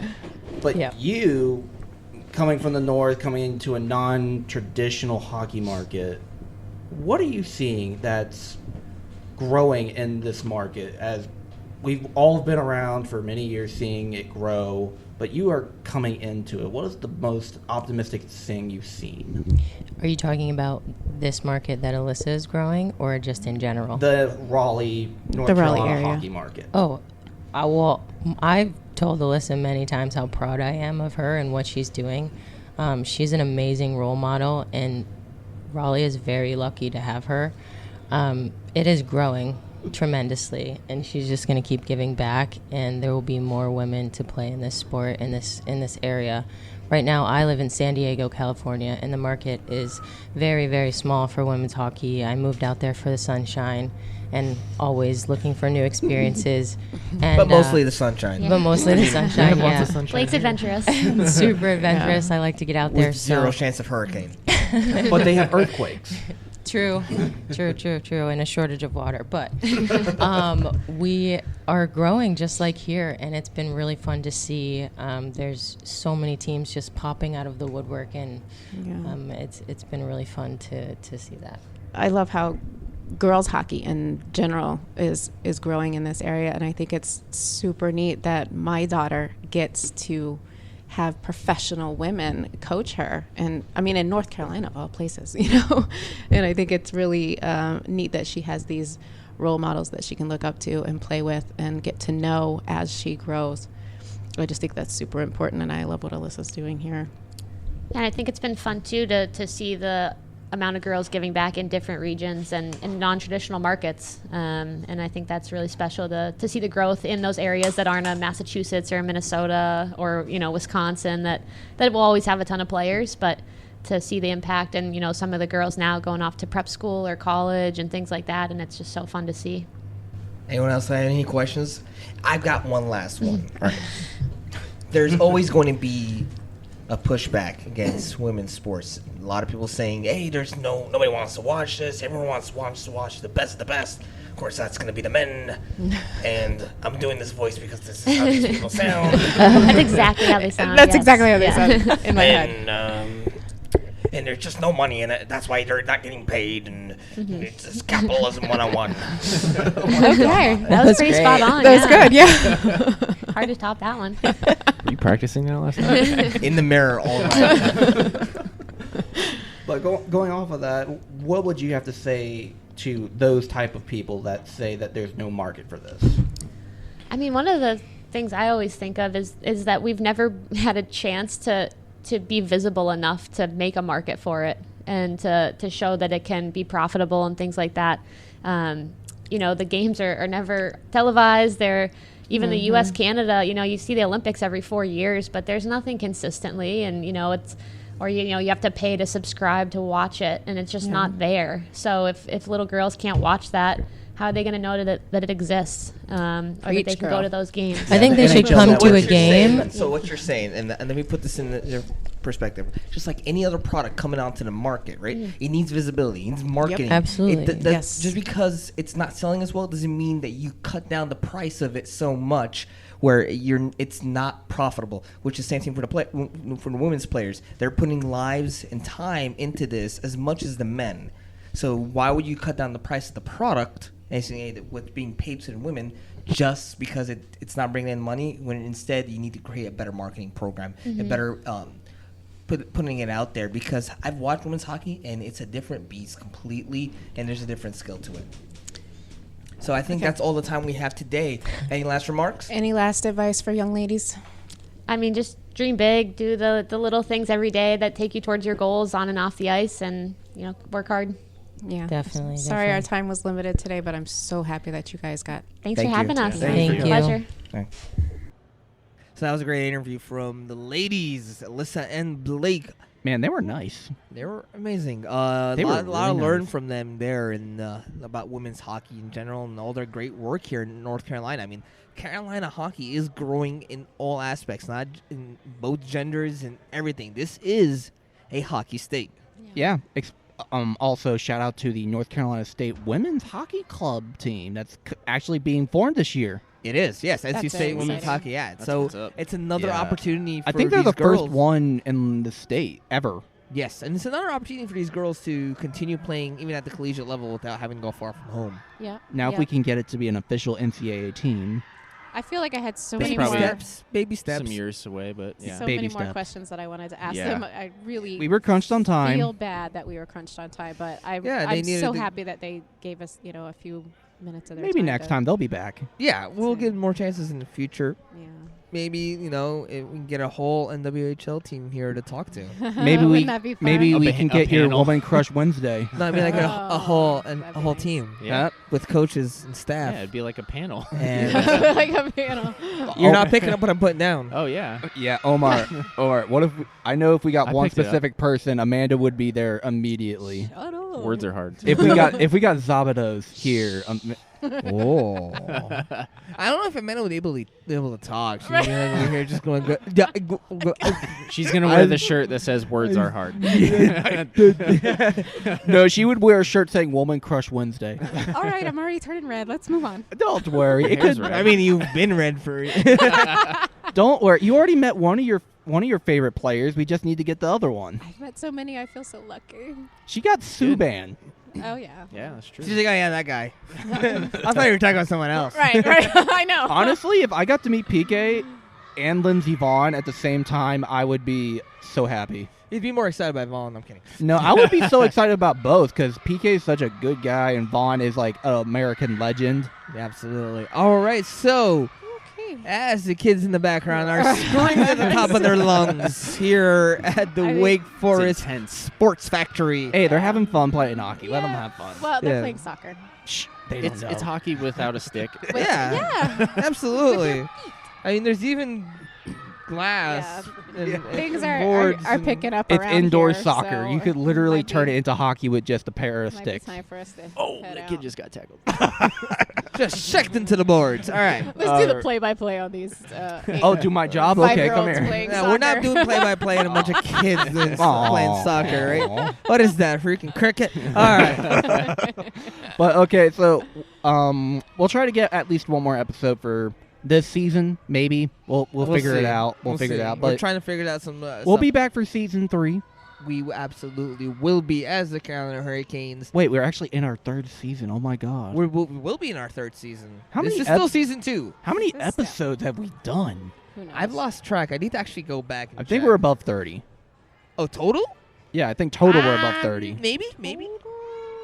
Speaker 7: But
Speaker 5: Yeah.
Speaker 7: you, coming from the north, coming into a non-traditional hockey market, what are you seeing that's growing in this market? As we've all been around for many years seeing it grow, but you are coming into it. What is the most optimistic thing you've seen?
Speaker 5: Are you talking about this market that Alyssa is growing, or just in general?
Speaker 7: The Raleigh, North
Speaker 3: The Raleigh
Speaker 7: Carolina
Speaker 3: area.
Speaker 7: hockey market.
Speaker 5: Oh, I've told Alyssa many times how proud I am of her and what she's doing. She's an amazing role model, and Raleigh is very lucky to have her. It is growing tremendously, and she's just going to keep giving back, and there will be more women to play in this sport in this area. Right now, I live in San Diego, California, and the market is very, very small for women's hockey. I moved out there for the sunshine and always looking for new experiences. And,
Speaker 1: But mostly the sunshine.
Speaker 5: But mostly the sunshine, yeah.
Speaker 6: Blake's adventurous.
Speaker 5: Super adventurous. I like to get out there.
Speaker 1: With zero
Speaker 5: So.
Speaker 1: chance of hurricane.
Speaker 7: But they have earthquakes.
Speaker 5: True, and a shortage of water. But we are growing just like here, and it's been really fun to see. There's so many teams just popping out of the woodwork, and it's been really fun to see that.
Speaker 3: I love how girls hockey in general is growing in this area, and I think it's super neat that my daughter gets to have professional women coach her, and I mean in North Carolina of all places, and I think it's really neat that she has these role models that she can look up to and play with and get to know as she grows. I just think that's super important, and I love what Alyssa's doing here.
Speaker 6: And I think it's been fun too to see the amount of girls giving back in different regions and in non-traditional markets, and I think that's really special to see the growth in those areas that aren't a Massachusetts or Minnesota or Wisconsin that will always have a ton of players, but to see the impact and some of the girls now going off to prep school or college and things like that, and it's just so fun to see.
Speaker 1: Anyone else have any questions? I've got one last one. All right. There's always going to be a pushback against women's sports. A lot of people saying, hey, nobody wants to watch this. Everyone wants to watch the best of the best. Of course, that's going to be the men. And I'm doing this voice because this is how these people sound.
Speaker 6: That's exactly how they sound.
Speaker 3: That's
Speaker 6: yes.
Speaker 3: exactly how they
Speaker 6: Yeah.
Speaker 3: sound in my head.
Speaker 1: And there's just no money in it. That's why they're not getting paid. And it's capitalism 101.
Speaker 6: Okay, that was pretty
Speaker 5: great.
Speaker 6: spot on.
Speaker 3: That's
Speaker 6: yeah.
Speaker 3: good, yeah.
Speaker 6: Hard to top that one.
Speaker 4: Were you practicing that last night?
Speaker 1: In the mirror all the time.
Speaker 7: But going off of that, what would you have to say to those type of people that say that there's no market for this?
Speaker 6: I mean, one of the things I always think of is that we've never had a chance to be visible enough to make a market for it and to show that it can be profitable and things like that. The games are never televised. They're even the U.S., Canada, you see the Olympics every 4 years, but there's nothing consistently. And, it's or you have to pay to subscribe to watch it, and it's just not there. So if little girls can't watch that, how are they going to know that it exists, or that they can go to those games?
Speaker 5: I think they should
Speaker 2: NHL.
Speaker 5: come
Speaker 2: So
Speaker 5: to a
Speaker 1: What you're saying-
Speaker 5: game.
Speaker 1: So what you're saying, and let me put this in your perspective. Just like any other product coming onto the market, right? It needs visibility. It needs marketing.
Speaker 5: Absolutely.
Speaker 8: Yes.
Speaker 1: Just because it's not selling as well doesn't mean that you cut down the price of it so much where it's not profitable. Which is the same thing for the women's players. They're putting lives and time into this as much as the men. So why would you cut down the price of the product and saying that what's being paid to the women just because it's not bringing in money, when instead you need to create a better marketing program, a better putting it out there? Because I've watched women's hockey and it's a different beast completely, and there's a different skill to it. So I think that's all the time we have today. Any last remarks?
Speaker 8: Any last advice for young ladies?
Speaker 6: I mean, just dream big, do the little things every day that take you towards your goals on and off the ice, and work hard.
Speaker 8: Yeah,
Speaker 5: Definitely.
Speaker 8: Sorry, our time was limited today, but I'm so happy that you guys got.
Speaker 6: Thanks
Speaker 1: Thank
Speaker 6: for having
Speaker 1: you.
Speaker 6: us.
Speaker 5: Thank
Speaker 6: It's a
Speaker 5: you.
Speaker 6: pleasure.
Speaker 1: So that was a great interview from the ladies, Alyssa and Blake.
Speaker 2: Man, they were nice.
Speaker 1: They were amazing.
Speaker 2: They
Speaker 1: A
Speaker 2: were
Speaker 1: lot to
Speaker 2: really
Speaker 1: learn
Speaker 2: nice.
Speaker 1: from them there and about women's hockey in general and all their great work here in North Carolina. I mean, Carolina hockey is growing in all aspects, not in both genders and everything. This is a hockey state.
Speaker 2: Yeah. Also, shout out to the North Carolina State Women's Hockey Club team that's actually being formed this year.
Speaker 1: It is, yes. NC
Speaker 8: That's
Speaker 1: State
Speaker 8: very
Speaker 1: women's
Speaker 8: exciting.
Speaker 1: hockey, yeah.
Speaker 4: That's
Speaker 1: So
Speaker 4: what's up.
Speaker 1: it's another
Speaker 2: Yeah.
Speaker 1: opportunity for
Speaker 2: I think they're
Speaker 1: these
Speaker 2: the
Speaker 1: girls.
Speaker 2: first one in the state ever.
Speaker 1: Yes, and it's another opportunity for these girls to continue playing even at the collegiate level without having to go far from home.
Speaker 8: Yeah.
Speaker 2: Now, if we can get it to be an official NCAA team,
Speaker 8: I feel like I had so
Speaker 4: That's
Speaker 8: many
Speaker 4: probably
Speaker 8: more,
Speaker 1: Baby steps.
Speaker 4: Some years away, but yeah.
Speaker 8: so
Speaker 2: Baby
Speaker 8: many more
Speaker 2: steps.
Speaker 8: questions that I wanted to ask
Speaker 4: Yeah.
Speaker 8: them. I really
Speaker 2: we were crunched on time.
Speaker 8: feel bad that we were crunched on time, but
Speaker 1: Yeah, they
Speaker 8: I'm
Speaker 1: needed
Speaker 8: so
Speaker 1: to-
Speaker 8: happy that they gave us, a few minutes of their
Speaker 2: Maybe
Speaker 8: time.
Speaker 2: next
Speaker 8: to-
Speaker 2: time they'll be back.
Speaker 1: Yeah, we'll get more chances in the future.
Speaker 8: Yeah.
Speaker 1: Maybe, if we can get a whole NWHL team here to talk to.
Speaker 2: Maybe
Speaker 8: Wouldn't that be fun?
Speaker 2: maybe
Speaker 4: A
Speaker 2: we
Speaker 4: pa-
Speaker 2: can
Speaker 4: a
Speaker 2: get your
Speaker 4: panel.
Speaker 2: Woman Crush Wednesday.
Speaker 1: No, I mean like a whole
Speaker 8: that'd be nice.
Speaker 1: team
Speaker 4: Yeah.
Speaker 1: with coaches and staff.
Speaker 4: Yeah, it'd be like a panel.
Speaker 1: And
Speaker 8: like a panel.
Speaker 1: you're not picking up what I'm putting down.
Speaker 4: Oh yeah.
Speaker 2: Yeah, Omar. What if I know if we got
Speaker 4: I
Speaker 2: one
Speaker 4: picked it up.
Speaker 2: specific person, Amanda would be there immediately.
Speaker 8: Shut up.
Speaker 4: Words are hard.
Speaker 2: If we got Zabados here,
Speaker 1: Oh. I don't know if Amanda would be able to talk. She's like over here just going, go.
Speaker 4: She's gonna wear the shirt that says "Words are hard."
Speaker 2: no, she would wear a shirt saying "Woman Crush Wednesday."
Speaker 8: All right, I'm already turning red. Let's move on.
Speaker 2: Don't worry, it
Speaker 4: Hair's
Speaker 2: could,
Speaker 4: red.
Speaker 1: I mean, you've been red for
Speaker 2: don't worry. You already met one of your favorite players. We just need to get the other one.
Speaker 8: I've met so many. I feel so lucky.
Speaker 2: She got Subban.
Speaker 8: Oh yeah.
Speaker 4: Yeah, that's true.
Speaker 1: She's like, oh, yeah, that guy. I thought you were talking about someone else.
Speaker 8: Right. I know.
Speaker 2: Honestly, if I got to meet PK and Lindsey Vaughn at the same time, I would be so happy.
Speaker 1: You'd be more excited by Vaughn. I'm kidding.
Speaker 2: No, I would be so excited about both because PK is such a good guy and Vaughn is like an American legend.
Speaker 1: Yeah, absolutely. All right, so
Speaker 8: Okay.
Speaker 1: as the kids in the background are screaming at the top of their lungs here at the
Speaker 8: I think
Speaker 1: Wake Forest
Speaker 4: intense.
Speaker 1: Sports Factory.
Speaker 2: Hey, they're having fun playing hockey. Let them
Speaker 8: Yeah.
Speaker 2: have fun.
Speaker 8: Well, they're
Speaker 1: Yeah.
Speaker 8: playing soccer.
Speaker 2: Shh, they don't
Speaker 4: It's
Speaker 2: know.
Speaker 4: hockey without a stick.
Speaker 1: Yeah,
Speaker 8: Yeah.
Speaker 1: absolutely. I mean, there's even glass. and
Speaker 8: Things
Speaker 1: boards
Speaker 8: are
Speaker 1: and-
Speaker 8: picking up
Speaker 2: It's
Speaker 8: around
Speaker 2: indoor
Speaker 8: here,
Speaker 2: soccer.
Speaker 8: so
Speaker 2: You could literally
Speaker 8: might
Speaker 2: turn
Speaker 8: be-
Speaker 2: it into hockey with just a pair of
Speaker 8: might be
Speaker 2: sticks.
Speaker 8: time for us to
Speaker 4: Oh,
Speaker 8: head
Speaker 4: the
Speaker 8: out.
Speaker 4: kid just got tackled.
Speaker 1: just checked into the boards. All right.
Speaker 8: Let's do the play-by-play on these.
Speaker 2: Oh, do my job? Okay, come
Speaker 8: 5-year-olds
Speaker 2: here.
Speaker 8: playing
Speaker 1: No, we're not
Speaker 8: soccer.
Speaker 1: doing play-by-play and a bunch of kids that's
Speaker 2: Aw.
Speaker 1: playing soccer, right? What is that, freaking cricket? All right.
Speaker 2: But okay, so we'll try to get at least one more episode for this season. Maybe we'll figure
Speaker 1: see.
Speaker 2: it out. We'll figure
Speaker 1: see.
Speaker 2: it out.
Speaker 1: We're
Speaker 2: But
Speaker 1: trying to figure out some.
Speaker 2: we'll be back for season 3.
Speaker 1: We absolutely will be as the Carolina Hurricanes.
Speaker 2: Wait, we're actually in our 3rd season. Oh my god!
Speaker 1: We will be in our 3rd season.
Speaker 2: How
Speaker 1: this
Speaker 2: many
Speaker 1: is still
Speaker 2: ep-
Speaker 1: season 2.
Speaker 2: How many
Speaker 8: This-
Speaker 2: episodes have we done?
Speaker 8: Who knows?
Speaker 1: I've lost track. I need to actually go back. And
Speaker 2: I think
Speaker 1: check.
Speaker 2: we're above 30.
Speaker 1: Oh, total?
Speaker 2: Yeah, I think total we're above 30.
Speaker 1: Maybe.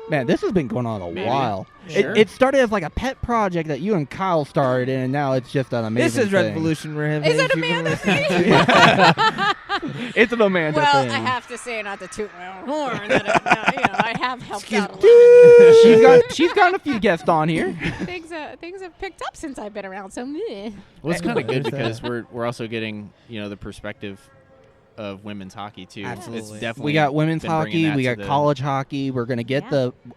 Speaker 2: Man, this has been going on a
Speaker 4: Maybe.
Speaker 2: while.
Speaker 4: Sure.
Speaker 2: It started as like a pet project that you and Kyle started, and now it's just an amazing
Speaker 1: This is
Speaker 2: thing.
Speaker 1: Revolution Ram.
Speaker 8: Is it
Speaker 1: If you can
Speaker 8: Amanda
Speaker 1: listen to
Speaker 8: thing?
Speaker 1: it.
Speaker 2: It's an Amanda
Speaker 8: Well,
Speaker 2: thing.
Speaker 8: I have to say, not to toot my own horn, that I have helped out a lot.
Speaker 2: She's got a few guests on here.
Speaker 8: things have picked up since I've been around. So meh.
Speaker 4: Well, it's kind of good
Speaker 1: There's that.
Speaker 4: because we're also getting the perspective of women's hockey too.
Speaker 1: Absolutely.
Speaker 4: It's definitely
Speaker 2: We got women's
Speaker 4: been bringing
Speaker 2: hockey.
Speaker 4: that
Speaker 2: We
Speaker 4: to
Speaker 2: got
Speaker 4: the-
Speaker 2: college hockey. We're gonna get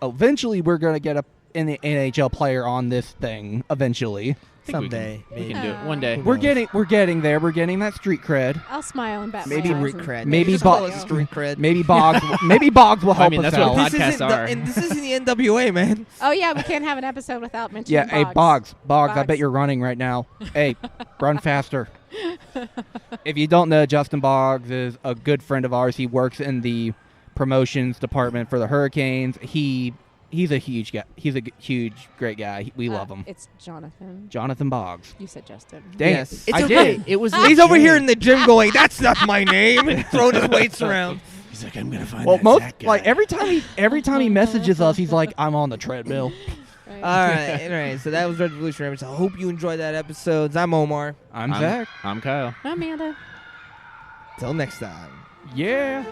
Speaker 2: eventually. We're gonna get a NHL player on this thing eventually.
Speaker 4: I think
Speaker 1: Someday,
Speaker 4: we
Speaker 1: maybe.
Speaker 4: can do it one day.
Speaker 1: Who
Speaker 2: We're
Speaker 1: knows?
Speaker 2: getting there. We're getting that street cred.
Speaker 3: I'll smile and bat
Speaker 1: Maybe
Speaker 3: my eyes
Speaker 1: street
Speaker 3: and-
Speaker 1: cred.
Speaker 2: Maybe
Speaker 1: Just call
Speaker 2: Bo-
Speaker 1: it street cred.
Speaker 2: Maybe Boggs will help
Speaker 4: mean,
Speaker 2: us
Speaker 4: that's what
Speaker 2: out.
Speaker 1: This isn't,
Speaker 4: podcasts are.
Speaker 1: and this isn't the NWA, man.
Speaker 3: Oh yeah, we can't have an episode without mentioning.
Speaker 2: Yeah, hey Boggs, I
Speaker 3: Boggs.
Speaker 2: bet you're running right now. Hey, run faster. If you don't know, Justin Boggs is a good friend of ours. He works in the promotions department for the Hurricanes. He's a huge guy. He's a huge, great guy. We love him.
Speaker 3: It's Jonathan.
Speaker 2: Jonathan Boggs.
Speaker 3: You said Justin.
Speaker 2: Dang
Speaker 1: Yes.
Speaker 2: it.
Speaker 1: It's
Speaker 2: I
Speaker 1: okay.
Speaker 2: did.
Speaker 4: It was.
Speaker 1: He's over here in the gym going, "That's not my name," and throwing his weights around.
Speaker 4: He's like, I'm gonna find
Speaker 2: Well,
Speaker 4: that
Speaker 2: most
Speaker 4: Zach guy.
Speaker 2: like every time he messages us, he's like, "I'm on the treadmill."
Speaker 3: Right.
Speaker 1: All right. So that was Revolutionary. So I hope you enjoyed that episode. I'm Omar.
Speaker 2: I'm Zach.
Speaker 4: I'm Kyle.
Speaker 3: Amanda.
Speaker 1: Till next time.
Speaker 2: Yeah.